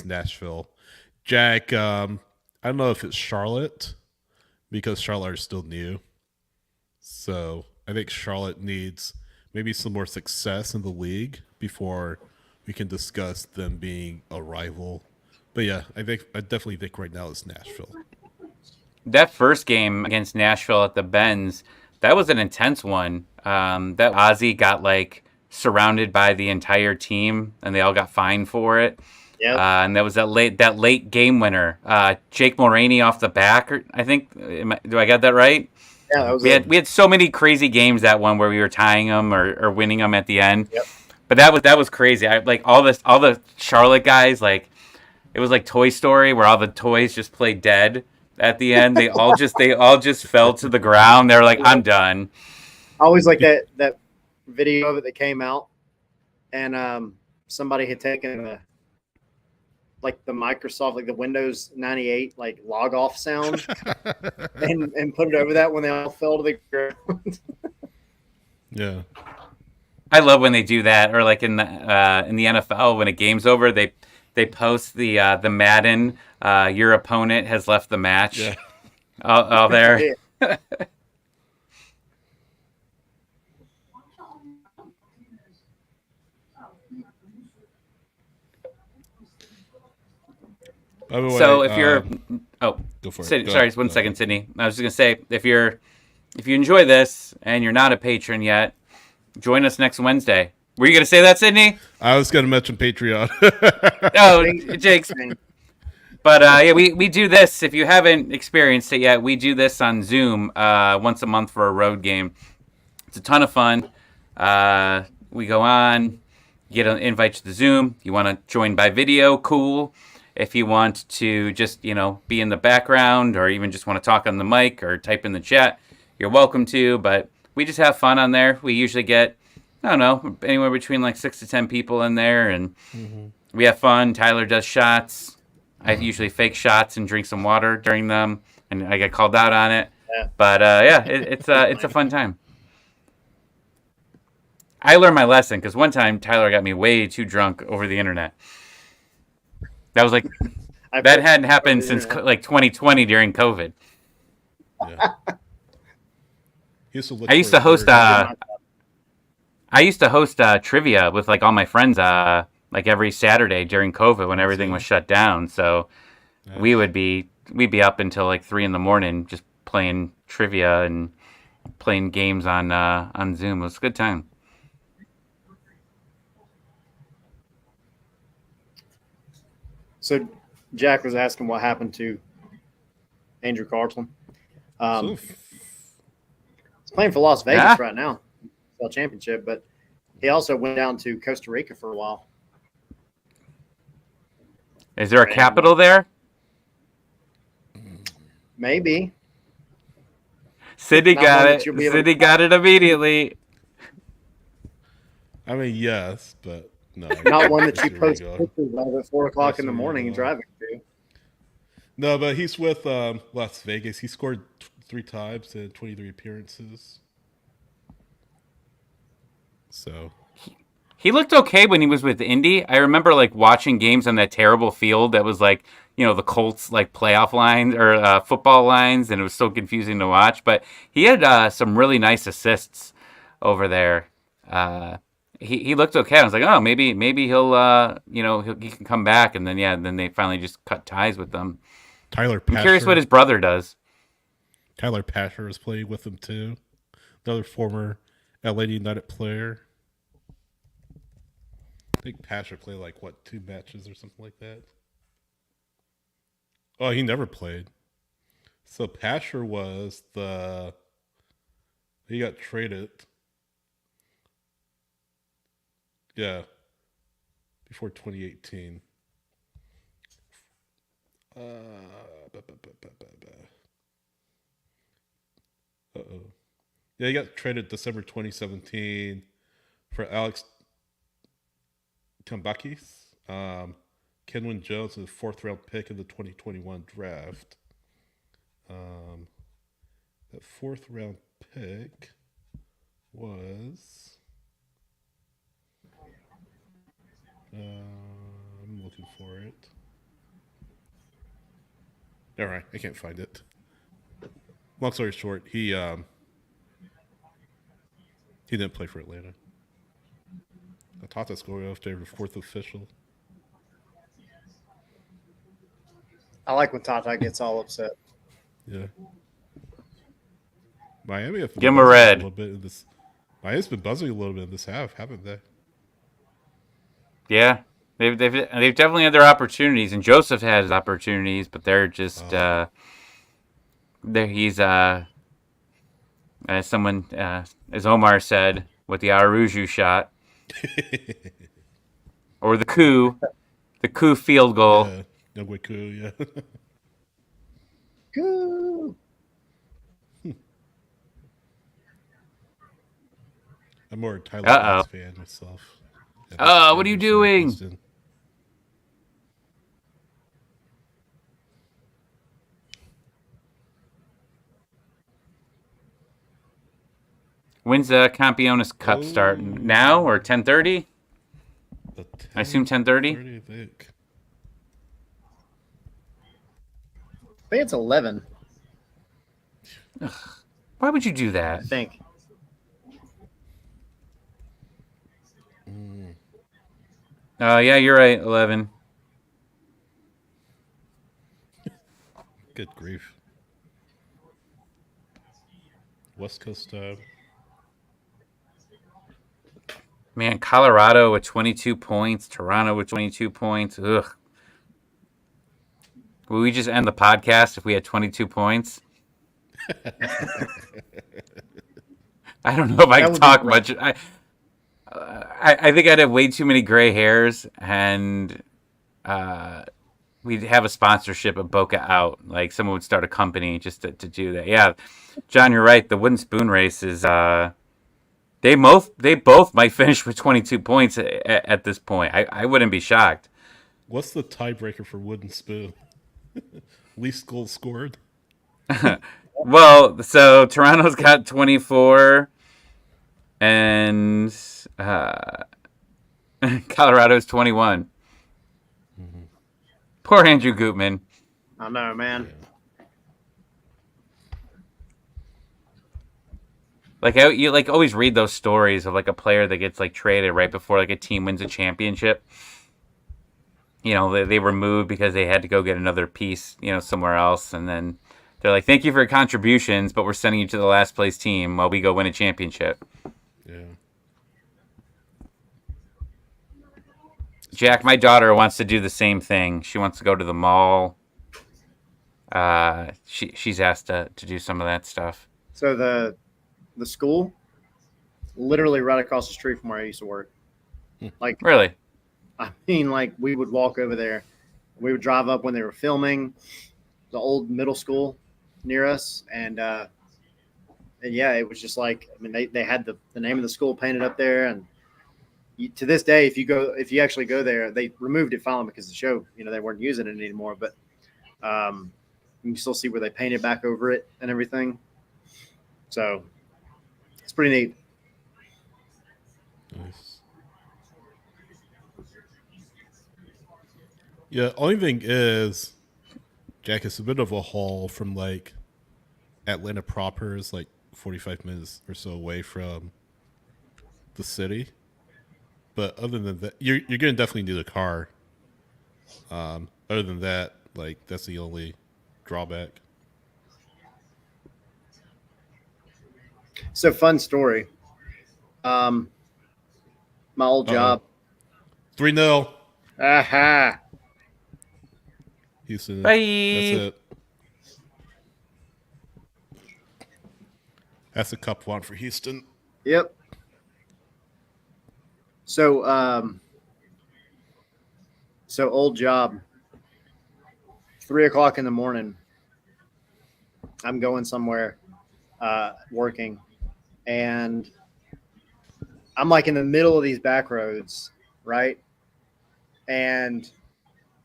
Nashville. Jack, I don't know if it's Charlotte because Charlotte is still new. So I think Charlotte needs maybe some more success in the league before we can discuss them being a rival. But yeah, I definitely think right now it's Nashville. That first game against Nashville at the Benz, that was an intense one. That Ozzy got surrounded by the entire team, and they all got fined for it. Yeah. And that was that late game winner, Jake Mulroney off the back. I think. Do I got that right? Yeah, that was we had so many crazy games that one where we were tying them or winning them at the end. Yep. But that was crazy. I all the Charlotte guys it was like Toy Story where all the toys just played dead at the end. They all just fell to the ground. They were like, I'm done. I always that video of it that came out, and somebody had taken the Microsoft, the Windows 98 log off sound and put it over that when they all fell to the ground. Yeah. I love when they do that, or in the NFL when a game's over, they post the Madden. Your opponent has left the match. Yeah. All there. Yeah. By the way, So if you're go for it. Sydney, Go sorry, ahead. 1 second, Sydney. I was just gonna say if you enjoy this and you're not a patron yet, join us next Wednesday. Were you gonna say that, Sydney? I was going to mention Patreon. Oh, Jake's. But yeah, we do this. If you haven't experienced it yet, we do this on Zoom once a month for a road game. It's a ton of fun. We go on, get an invite to the Zoom. You want to join by video? Cool. If you want to just, be in the background or even just want to talk on the mic or type in the chat, you're welcome to. But we just have fun on there. We usually get, I don't know, anywhere between like 6 to 10 people in there, and we have fun. Tyler does shots. I usually fake shots and drink some water during them, and I get called out on it. Yeah. But it's a fun time. I learned my lesson because one time Tyler got me way too drunk over the internet. That was like that hadn't happened since like 2020 during COVID. Yeah. I used to host trivia with like all my friends like every Saturday during COVID when everything was shut down. So we'd be up until like 3 a.m. just playing trivia and playing games on Zoom. It was a good time. So Jack was asking what happened to Andrew Carlton. He's playing for Las Vegas right now, championship, but he also went down to Costa Rica for a while. Is there a capital there? Maybe. Sydney got it. Sydney got it immediately. I mean, yes, but no. Not one that you post pictures of at 4 o'clock in the morning and driving to. No, but he's with Las Vegas. He scored 3 times in 23 appearances. So he looked okay when he was with Indy. I remember like watching games on that terrible field that was like, the Colts like playoff lines or football lines, and it was so confusing to watch. But he had some really nice assists over there. He looked okay. I was like, oh, maybe he'll he can come back, and then they finally just cut ties with them. Tyler Pasher. I'm curious what his brother does. Tyler Pasher was playing with him too. Another former LA United player. I think Pasher played like 2 matches or something like that. Oh, he never played. So Pasher was he got traded. Yeah. Before 2018. Yeah, he got traded December 2017 for Alex Kambakis. Kenwin Jones is a 4th round pick in the 2021 draft. That 4th round pick was I'm looking for it. All right, I can't find it. Long story short, he didn't play for Atlanta. Tata's going after the 4th official. I like when Tata gets all upset. Yeah. Miami have give him a red. little bit in this. Miami's been buzzing a little bit in this half, haven't they? Yeah, they've definitely had their opportunities, and Joseph had his opportunities, but they're just he's as someone as Omar said with the Aruju shot or the coup field goal. Yeah. Young coup, yeah. Coup. I'm more a Tyler fan myself. Oh, what are you doing? When's the Campeones Cup start? Now or 10:30? I assume 10:30. I think It's 11. Ugh. Why would you do I that? think. Yeah, you're right. 11. Good grief. West Coast time. Man, Colorado with 22 points. Toronto with 22 points. Ugh. Will we just end the podcast if we had 22 points? I don't know if I can talk much. I think I'd have way too many gray hairs, and we'd have a sponsorship of Boca Out. Like someone would start a company just to do that. Yeah, John, you're right. The wooden spoon race is they both might finish with 22 points at this point. I wouldn't be shocked. What's the tiebreaker for wooden spoon? Least goals scored. Well, so Toronto's got 24, and Colorado's 21. Poor Andrew Gutman. I know, man. Like you like always read those stories of like a player that gets like traded right before like a team wins a championship. You know, they were moved because they had to go get another piece, you know, somewhere else, and then they're like, "Thank you for your contributions, but we're sending you to the last place team while we go win a championship." Yeah. Jack, my daughter wants to do the same thing. She wants to go to the mall. She's asked to do some of that stuff. So the school, literally right across the street from where I used to work. Like, Really? I mean, like we would walk over there. We would drive up when they were filming the old middle school near us, and yeah, it was just like, I mean, they had the name of the school painted up there, and to this day, if you actually go there, they removed it finally because the show, you know, they weren't using it anymore, but you can still see where they painted back over it and everything. So it's pretty neat. Nice. Yeah, only thing is, Jack, it's a bit of a haul from like Atlanta proper is like 45 minutes or so away from the city. But other than that, you're gonna definitely need a car. Other than that, like that's the only drawback. So fun story. My old job. 3-0. Aha. Houston. Bye. That's it. That's the cup one for Houston. Yep. So old job. 3:00 in the morning. I'm going somewhere, working, and I'm like in the middle of these back roads, right? And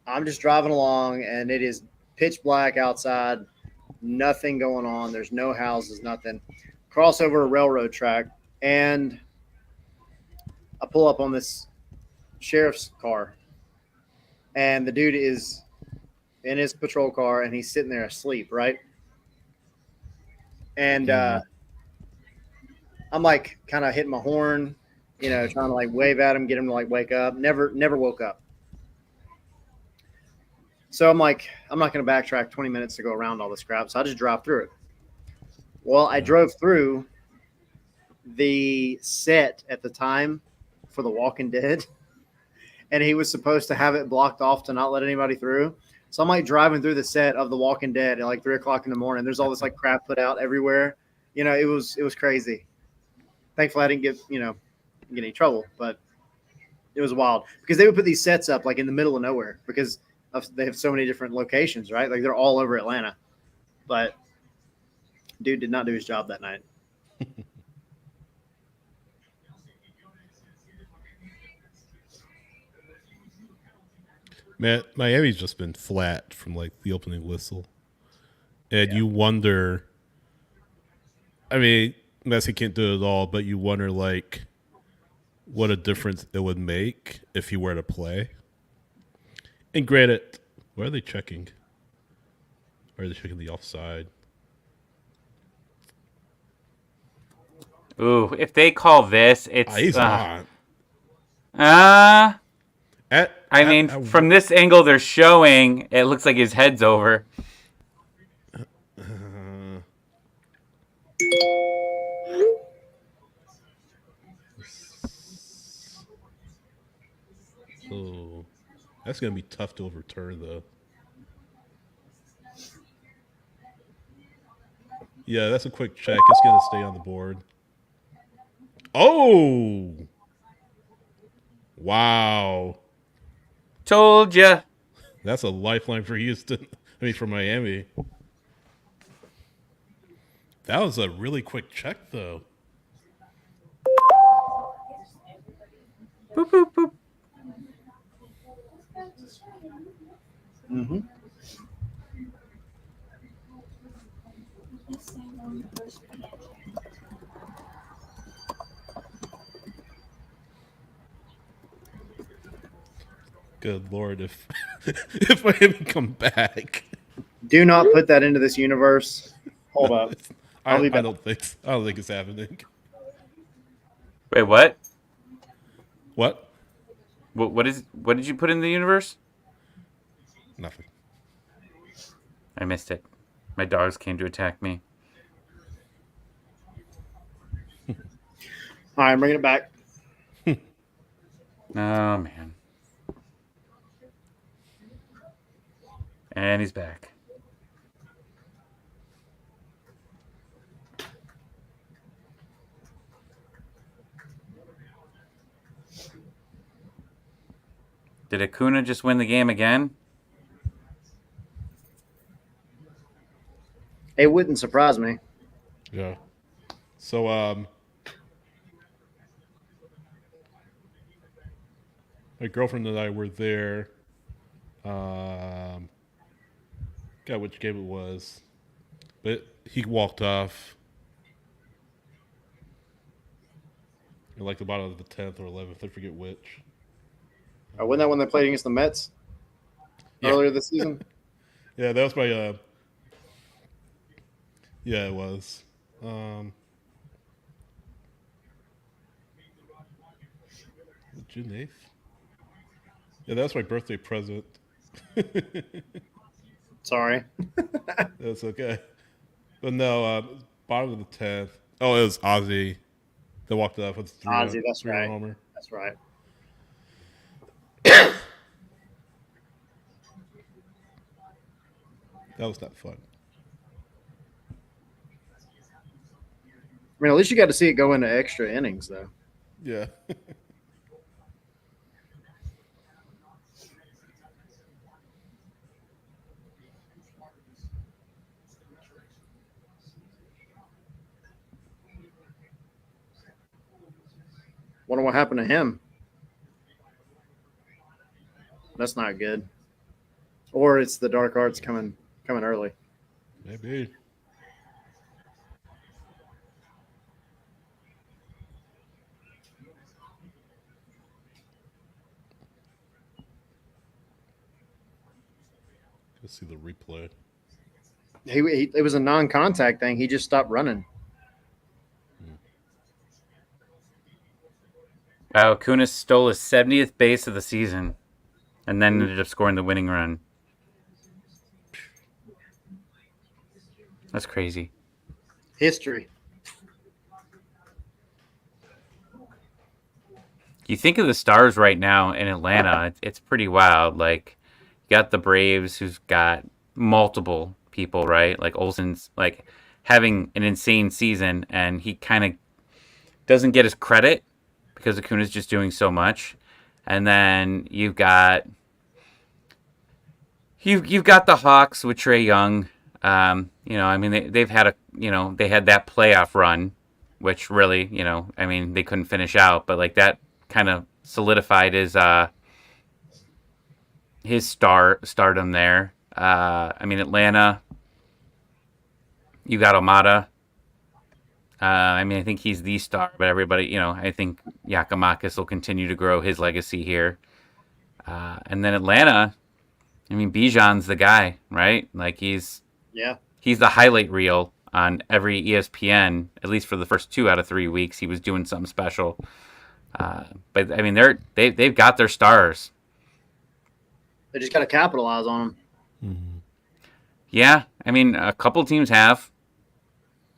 I'm just driving along, and it is pitch black outside, nothing going on. There's no houses, nothing. Cross over a railroad track, and I pull up on this sheriff's car, and the dude is in his patrol car, and he's sitting there asleep, right? And I'm like kind of hitting my horn, you know, trying to like wave at him, get him to like wake up. Never woke up. So I'm like, I'm not going to backtrack 20 minutes to go around all this crap. So I just drive through it. Well, I drove through the set at the time for The Walking Dead, and he was supposed to have it blocked off to not let anybody through. So I'm like driving through the set of The Walking Dead at like 3:00 in the morning. There's all this like crap put out everywhere. You know, it was crazy. Thankfully, I didn't get any trouble, but it was wild because they would put these sets up like in the middle of nowhere because they have so many different locations, right? Like they're all over Atlanta. But dude did not do his job that night. Man, Miami's just been flat from like the opening whistle. And you wonder, I mean, Messi can't do it all, but you wonder like what a difference it would make if he were to play. And granted, where are they checking? Or are they checking the offside? Ooh, if they call this, it's He's on. I mean, from this angle they're showing, it looks like his head's over. Oh, that's gonna be tough to overturn, though. Yeah, that's a quick check. It's gonna stay on the board. Oh, wow! Told ya. That's a lifeline for Houston. For Miami. That was a really quick check, though. Boop, boop, boop. Mm-hmm. Good Lord, if if Miami come back. Do not put that into this universe. Hold up. I I'll be back. don't think it's happening. Wait, what? What? What did you put in the universe? Nothing. I missed it. My dogs came to attack me. All right, I'm bringing it back. Oh, man. And he's back. Did Acuna just win the game again? It wouldn't surprise me. Yeah. So my girlfriend and I were there. Got which game it was, but he walked off in like the bottom of the 10th or 11th. I forget which. Wasn't that when they played against the Mets earlier this season? Yeah, that was my. Yeah, it was. June 8th. Yeah, that was my birthday present. Sorry. That's okay. But no, bottom of the 10th. Oh, it was Ozzy that walked off with Ozzy, that's three-run right. homer. That's right. That was not fun. I mean, at least you got to see it go into extra innings, though. Yeah. Wonder what happened to him. That's not good. Or it's the dark arts coming early. Maybe. Let's see the replay. It was a non-contact thing. He just stopped running. Wow, Acuna stole his 70th base of the season and then ended up scoring the winning run. That's crazy. History. You think of the Stars right now in Atlanta, it's pretty wild. Like, you got the Braves, who's got multiple people, right? Like, Olsen's, like, having an insane season, and he kind of doesn't get his credit because Acuna's just doing so much. And then you've got the Hawks with Trae Young. They've had they had that playoff run, which really, they couldn't finish out, but like that kind of solidified his stardom there. Atlanta, you got Omada. I think he's the star, but everybody, I think Giakoumakis will continue to grow his legacy here. And then Atlanta, Bijan's the guy, right? Like he's the highlight reel on every ESPN, at least for the first 2 out of 3 weeks. He was doing something special. But they've got their stars. They just got to capitalize on them. Mm-hmm. Yeah, a couple teams have.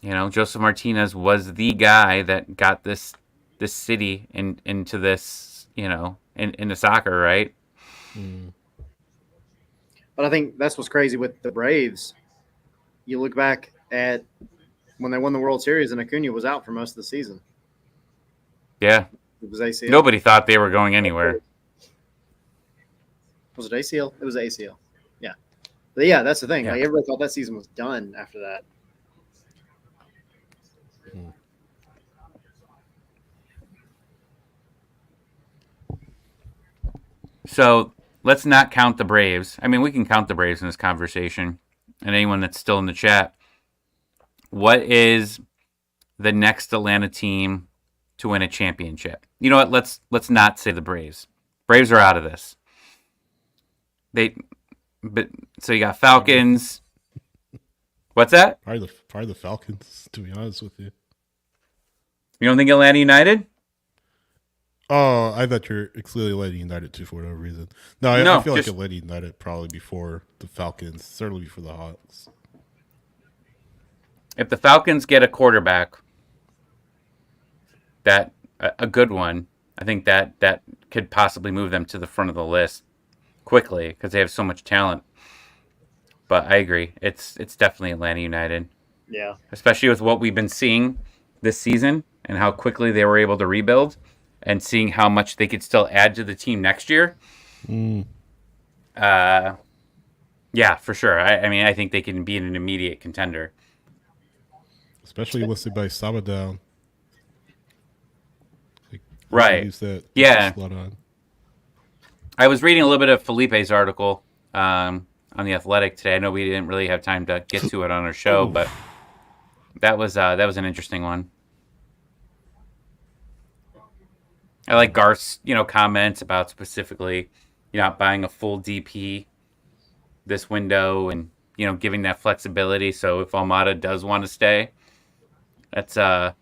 Joseph Martinez was the guy that got this city into this, into soccer, right? Mm. But I think that's what's crazy with the Braves. You look back at when they won the World Series and Acuna was out for most of the season. Yeah. It was ACL. Nobody thought they were going anywhere. Was it ACL? It was ACL. Yeah. But yeah, that's the thing. Yeah. Like everybody thought that season was done after that. So let's not count the Braves. I mean, we can count the Braves in this conversation, and anyone that's still in the chat. What is the next Atlanta team to win a championship? You know what? Let's not say the Braves. Braves are out of this. So you got Falcons. What's that? Probably the Falcons, to be honest with you. You don't think Atlanta United? Oh, I thought you're excluding Atlanta United too for whatever reason. No, I feel like Atlanta United probably before the Falcons, certainly before the Hawks. If the Falcons get a quarterback, a good one, I think that could possibly move them to the front of the list quickly because they have so much talent. But I agree, it's definitely Atlanta United. Yeah. Especially with what we've been seeing this season and how quickly they were able to rebuild and seeing how much they could still add to the team next year. Yeah, for sure. I mean, I think they can be an immediate contender. Especially once they buy Saba down. Right. Use that Yeah. slot on. I was reading a little bit of Felipe's article on The Athletic today. I know we didn't really have time to get to it on our show, but that was an interesting one. I like Garth's, comments about specifically, not buying a full DP this window and, giving that flexibility. So if Almada does want to stay, it's a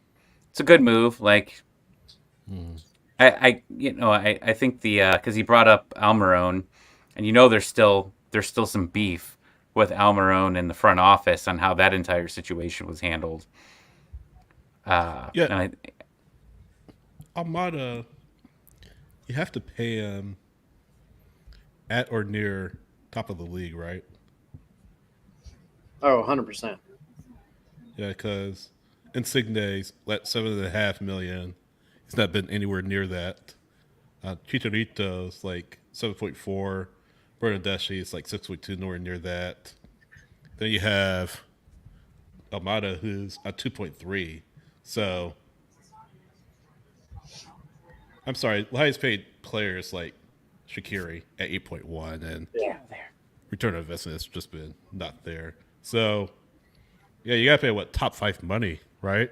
good move. Like, I think because he brought up Almiron, and there's still some beef with Almiron in the front office on how that entire situation was handled. Yeah. Almada, you have to pay him at or near top of the league, right? Oh, 100%. Yeah, because Insigne's let $7.5 million. He's not been anywhere near that. Chicharito's like 7.4. Bernadeschi is like 6.2, nowhere near that. Then you have Almada, who's at 2.3. So, I'm sorry, the highest paid player is like Shaqiri at 8.1, and return on investment has just been not there. So, yeah, you got to pay top 5 money, right?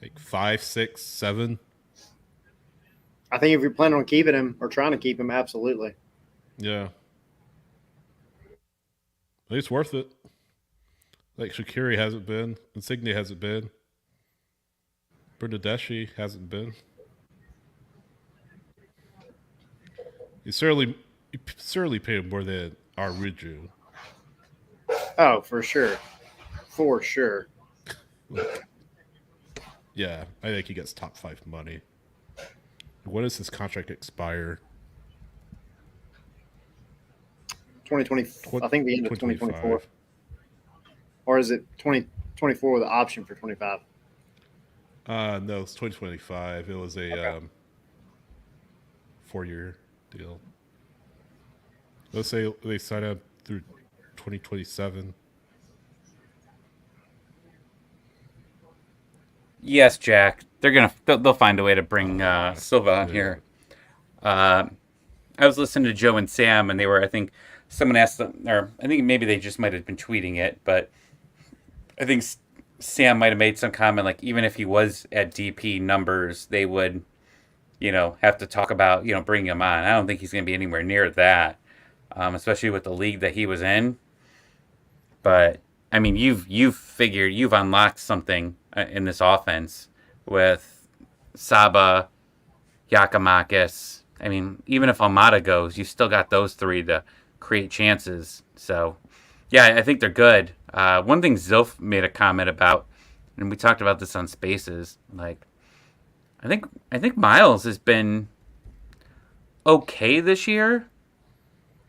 Like 5, 6, 7. I think if you're planning on keeping him or trying to keep him, absolutely. Yeah. At least worth it. Like Shaqiri hasn't been. Insigne hasn't been. Bernadeschi hasn't been. You certainly paid him more than Aruju. Oh, for sure. For sure. Yeah, I think he gets top 5 money. When does his contract expire? 2020. I think the end of 2024. Or is it 2024 with an option for 25? No, it's 2025. It was a 4-year deal. Let's say they sign up through 2027. Yes, Jack. They'll find a way to bring Silva on here. I was listening to Joe and Sam, and I think someone asked them, or I think maybe they just might have been tweeting it, but I think Sam might have made some comment like even if he was at DP numbers, they would, have to talk about bringing him on. I don't think he's going to be anywhere near that, especially with the league that he was in. But I mean, you've unlocked something in this offense with Saba, Giakoumakis. I mean, even if Almada goes, you still got those 3 to create chances. So, yeah, I think they're good. One thing Zilf made a comment about, and we talked about this on Spaces, like, I think Miles has been okay this year.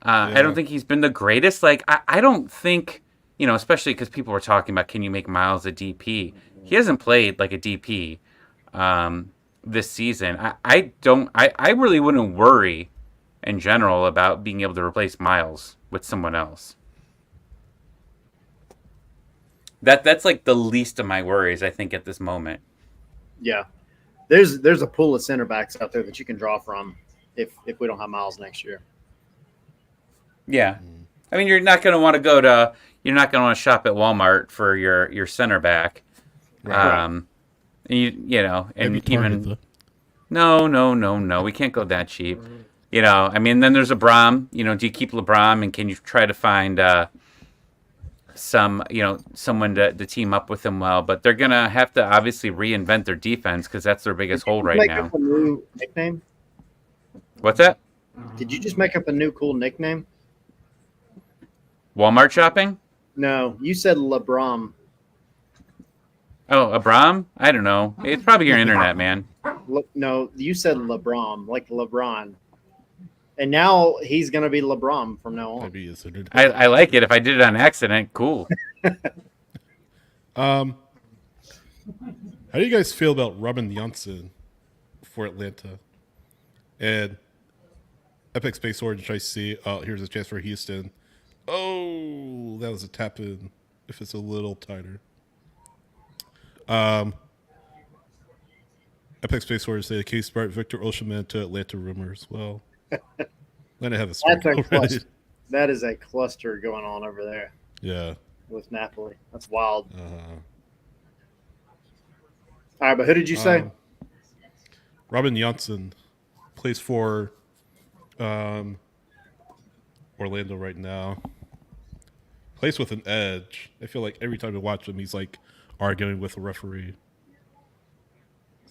I don't think he's been the greatest. Like, I don't think, especially because people were talking about, can you make Miles a DP? He hasn't played like a DP this season. I really wouldn't worry in general about being able to replace Miles with someone else. That's like the least of my worries, I think, at this moment. Yeah, there's a pool of center backs out there that you can draw from if we don't have Miles next year. Yeah. I mean, you're not going to want to shop at Walmart for your center back. Right. You know, and Maybe Target, even though. no, we can't go that cheap. You know, I mean, then there's LeBron. You know, do you keep LeBron, and can you try to find someone to team up with him well? But they're gonna have to obviously reinvent their defense because that's their biggest hole right Make now. up a new nickname? What's that? Did you just make up a new cool nickname? Walmart shopping? No, you said LeBron. Oh, Abram? I don't know. It's probably your internet, man. No, you said LeBron, like LeBron. And now he's going to be LeBron from now on. Maybe it's I like it. If I did it on accident, cool. How do you guys feel about Robin Janssen for Atlanta? And Epic Space Orange, I see. Oh, here's a chance for Houston. Oh, that was a tap in. If it's a little tighter. Epic Space Orange say Case Smart, Victor Osimhen to Atlanta rumors. Well, let it have a spark That's a already. cluster. That is a cluster going on over there Yeah. with Napoli. That's wild. Uh-huh. All right, but who did you say? Robin Janssen plays for Orlando right now. Plays with an edge. I feel like every time I watch him, he's like arguing with a referee.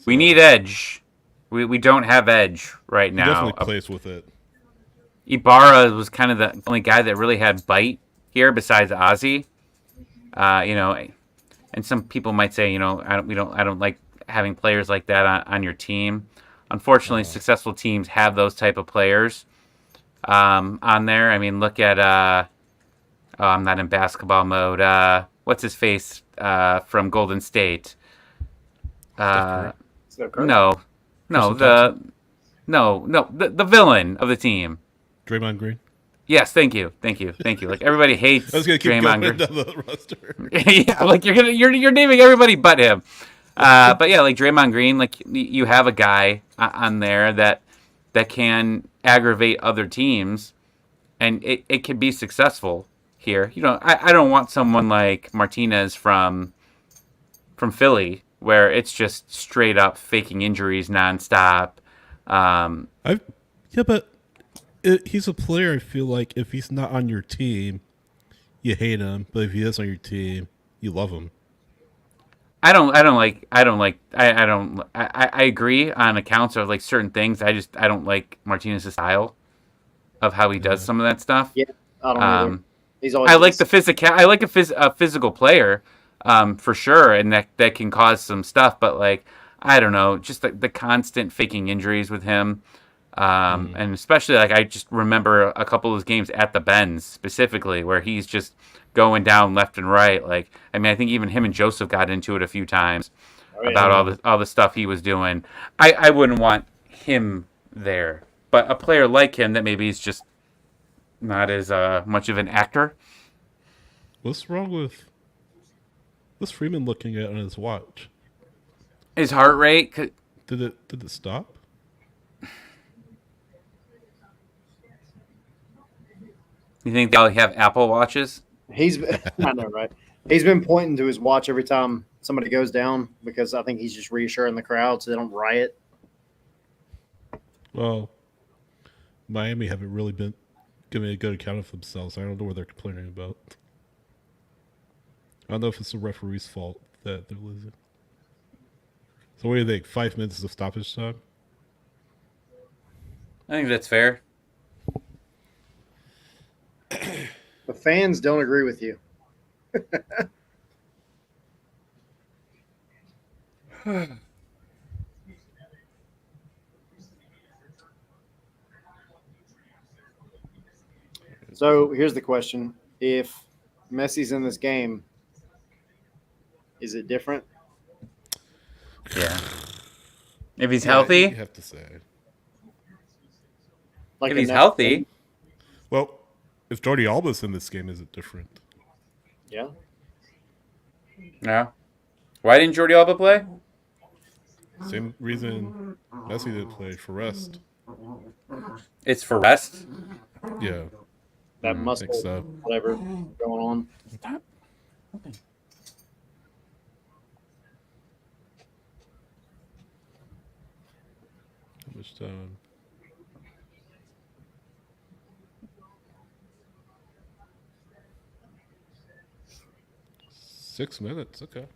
We need edge. We don't have edge right He now. definitely plays with it. Ibarra was kind of the only guy that really had bite here besides Ozzy. You know, and some people might say, you know, I don't like having players like that on your team. Unfortunately, successful teams have those type of players on there. I mean, look at I'm not in basketball mode. What's his face from Golden State? Curry. No, Tristan the villain of the team. Draymond Green. Yes, thank you. Like everybody hates I was gonna keep Draymond going Green. down the roster. Yeah, like you're naming everybody but him. But yeah, like Draymond Green, like you have a guy on there that can aggravate other teams, and it can be successful here. You know, I don't want someone like Martinez from Philly where it's just straight up faking injuries nonstop. But he's a player. I feel like if he's not on your team, you hate him. But if he is on your team, you love him. I agree on accounts of like certain things. I don't like Martinez's style of how he does some of that stuff. Yeah, I don't know. He's always. I like the physical. I like a physical player, for sure, and that can cause some stuff. But like, I don't know, just the constant faking injuries with him, and especially like I just remember a couple of his games at the Benz specifically where he's just going down left and right. Like, I mean, I think even him and Joseph got into it a few times about all the stuff he was doing. I wouldn't want him there, but a player like him that maybe is just not as much of an actor. What's wrong with what's Freeman looking at on his watch? His heart rate. Did it stop? You think they'll have Apple Watches? I know, right? He's been pointing to his watch every time somebody goes down because I think he's just reassuring the crowd so they don't riot. Well, Miami haven't really been giving a good account of themselves. I don't know what they're complaining about. I don't know if it's the referee's fault that they're losing. So what do you think? 5 minutes of stoppage time? I think that's fair. The fans don't agree with you. So here's the question. If Messi's in this game, is it different? Yeah. If he's healthy, You have to say. Like If a he's next- healthy. Well, if Jordi Alba's in this game, is it different? Yeah. No. Why didn't Jordi Alba play? Same reason Messi didn't play, for rest. It's for rest. Yeah, That I muscle, think so. whatever going on. How much time? Six minutes. Okay,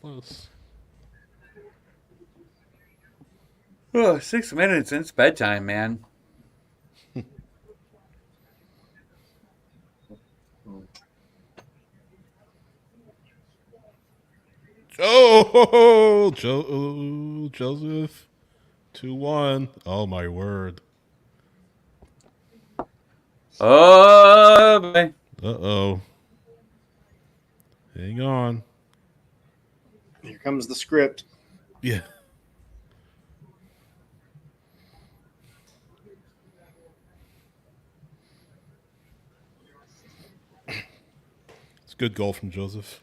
close. Oh, 6 minutes. It's bedtime, man. Oh, Joseph, 2-1. Oh my word. Oh, boy. Uh-oh. Hang on. Here comes the script. Yeah. It's a good goal from Joseph.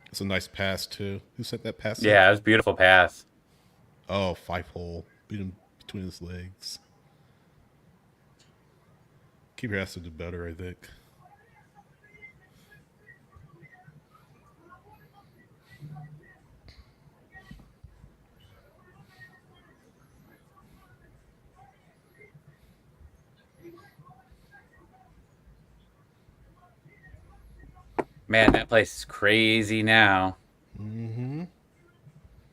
It's a nice pass, too. Who sent that pass? Yeah, it was a beautiful pass. Oh, 5-hole. Beat him between his legs. Keeper has to do better, I think. Man, that place is crazy now. Mm-hmm.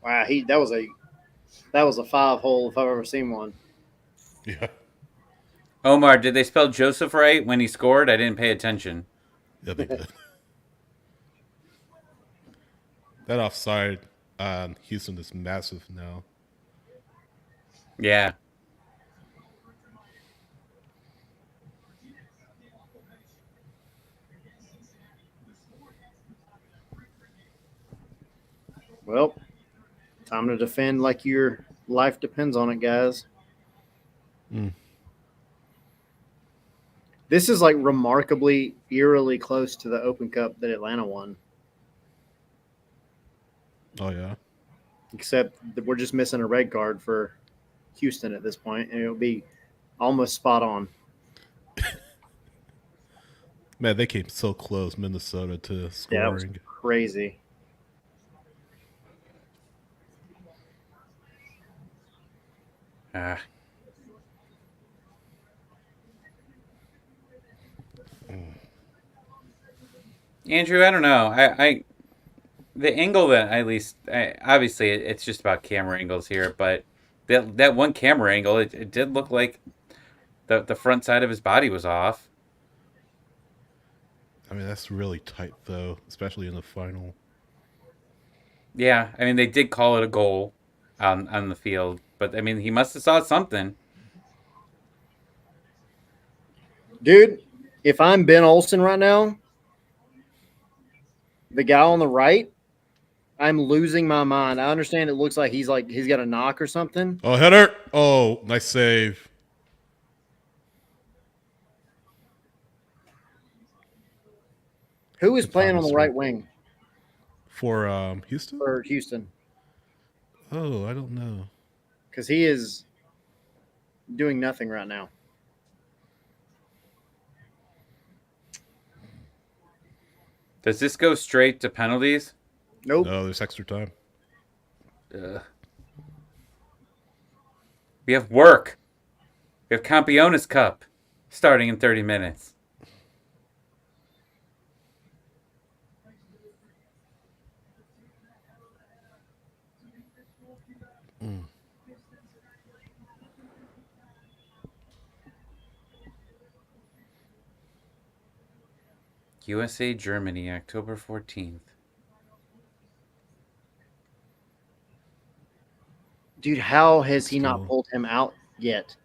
Wow, that was a 5-hole if I've ever seen one. Yeah. Omar, did they spell Joseph right when he scored? I didn't pay attention. Yeah, they did. That offside on Houston is massive now. Yeah. Well, time to defend like your life depends on it, guys. Mm. This is like remarkably, eerily close to the Open Cup that Atlanta won, Oh, yeah. except that we're just missing a red card for Houston at this point, and it'll be almost spot on. Man, they came so close, Minnesota, to Yeah, that was scoring. crazy. Ah. Andrew, I don't know. I the angle that at least obviously it's just about camera angles here, but that one camera angle, it did look like the front side of his body was off. I mean, that's really tight, though, especially in the final. Yeah, I mean they did call it a goal on the field, but I mean he must have saw something. Dude, if I'm Ben Olsen right now, the guy on the right, I'm losing my mind. I understand it looks like he's got a knock or something. Oh, header! Oh, nice save. Who is Good playing on the promise, right right? wing For Houston? for Houston? Oh, I don't know. Because he is doing nothing right now. Does this go straight to penalties? Nope. No, there's extra time. Ugh. We have work. We have Campiones Cup starting in 30 minutes. USA Germany, October 14th. Dude, how has he not Still. pulled him out yet?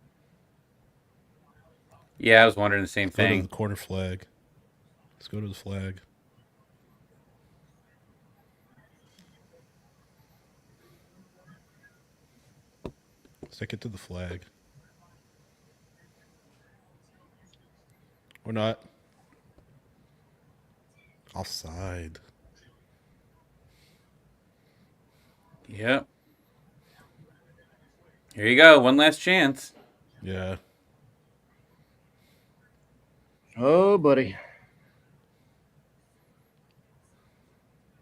Yeah, I was wondering the same Go to thing. the corner flag. Let's go to the flag. Stick it to the flag. Or not. Offside. Yep. Here you go. One last chance. Yeah. Oh, buddy.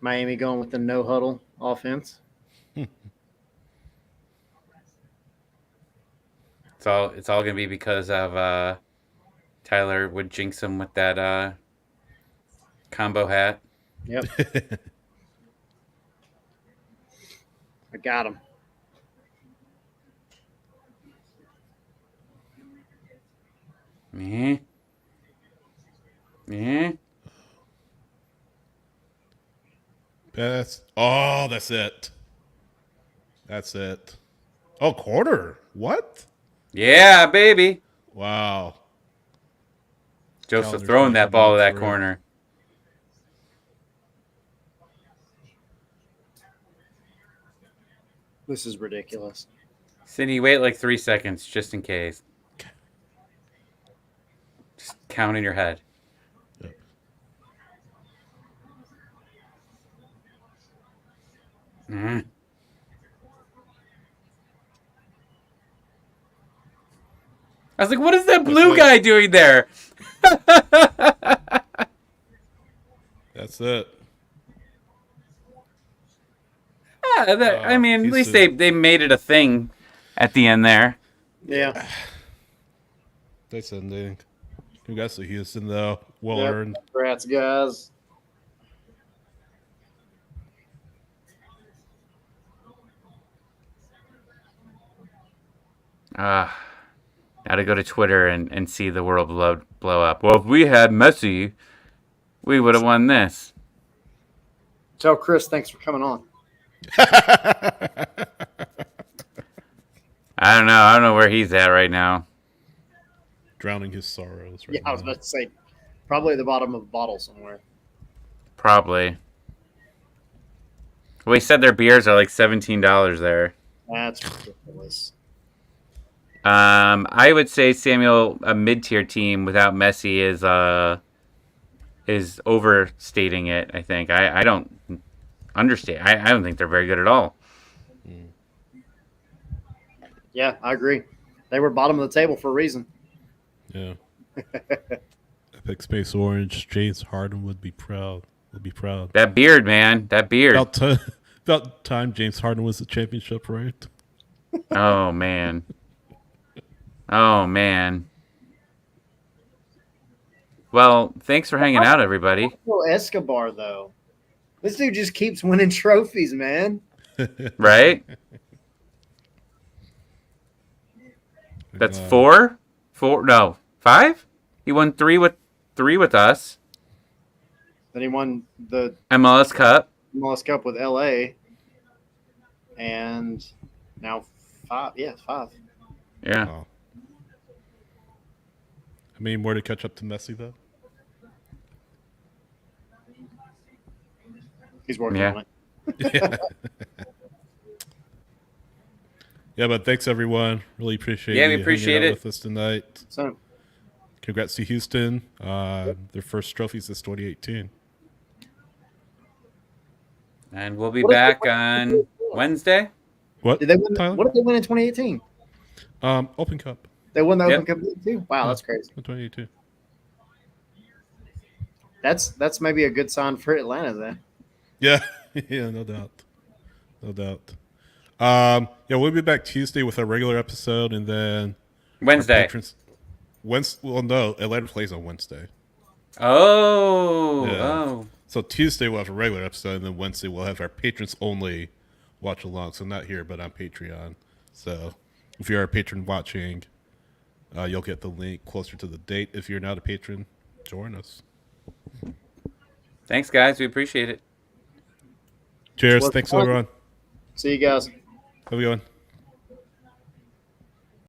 Miami going with the no huddle offense. It's all gonna be because of Tyler would jinx him with that combo hat. Yep. I got him. Me. Pass. Oh, that's it. That's it. Oh, quarter. What? Yeah, baby. Wow. Joseph Calendar's throwing gonna that come ball out to that through. corner. This is ridiculous. Cindy, wait like 3 seconds just in case. Just count in your head. Yep. Mm. I was like, what is that blue it. guy doing there? That's it. I mean, at least Houston. they made it a thing at the end there. Yeah. Nice ending. Congrats to Houston, though. Well Yep. earned. Congrats, guys. Now to go to Twitter and see the world blow up. Well, if we had Messi, we would have won this. Tell Chris thanks for coming on. I don't know. I don't know where he's at right now. Drowning his sorrows right Yeah, I was now. about to say, probably at the bottom of a bottle somewhere. Probably. Well, he said their beers are like $17 there. That's ridiculous. I would say Samuel, a mid-tier team without Messi is overstating it. I think I don't understand. I don't think they're very good at all. Yeah, I agree. They were bottom of the table for a reason. Yeah. Epic Space Orange. James Harden would be proud. That beard, man. That beard. About time James Harden was the championship, right? Oh man. Oh man. Well, thanks for hanging out, everybody. Escobar, though. This dude just keeps winning trophies, man. Right? That's four? No, 5? He won three with us. Then he won the MLS Cup. MLS Cup with LA. And now 5. Yeah, 5. Yeah. Wow. I mean, more to catch up to Messi, though. He's working Yeah. on it. Yeah, but thanks, everyone. Really appreciate Yeah, we you appreciate hanging out it. with us tonight. So, Congrats to Houston. Their first trophies since 2018. And we'll be What is back the- on Wednesday. What? did they win? Tyler? What did they win in 2018? Open Cup They won the Yep. Open Cup too. Wow, that's crazy. in 2018. That's maybe a good sign for Atlanta then. Yeah, yeah, no doubt. Yeah, we'll be back Tuesday with our regular episode, and then our Wednesday. patrons. Well, no, Atlanta plays on Wednesday. Oh. Yeah. Oh. So Tuesday we'll have a regular episode, and then Wednesday we'll have our patrons only watch along. So not here, but on Patreon. So if you're a patron watching, you'll get the link closer to the date. If you're not a patron, join us. Thanks, guys. We appreciate it. Cheers. Well, Thanks, fun. everyone. See you guys. Have a good one.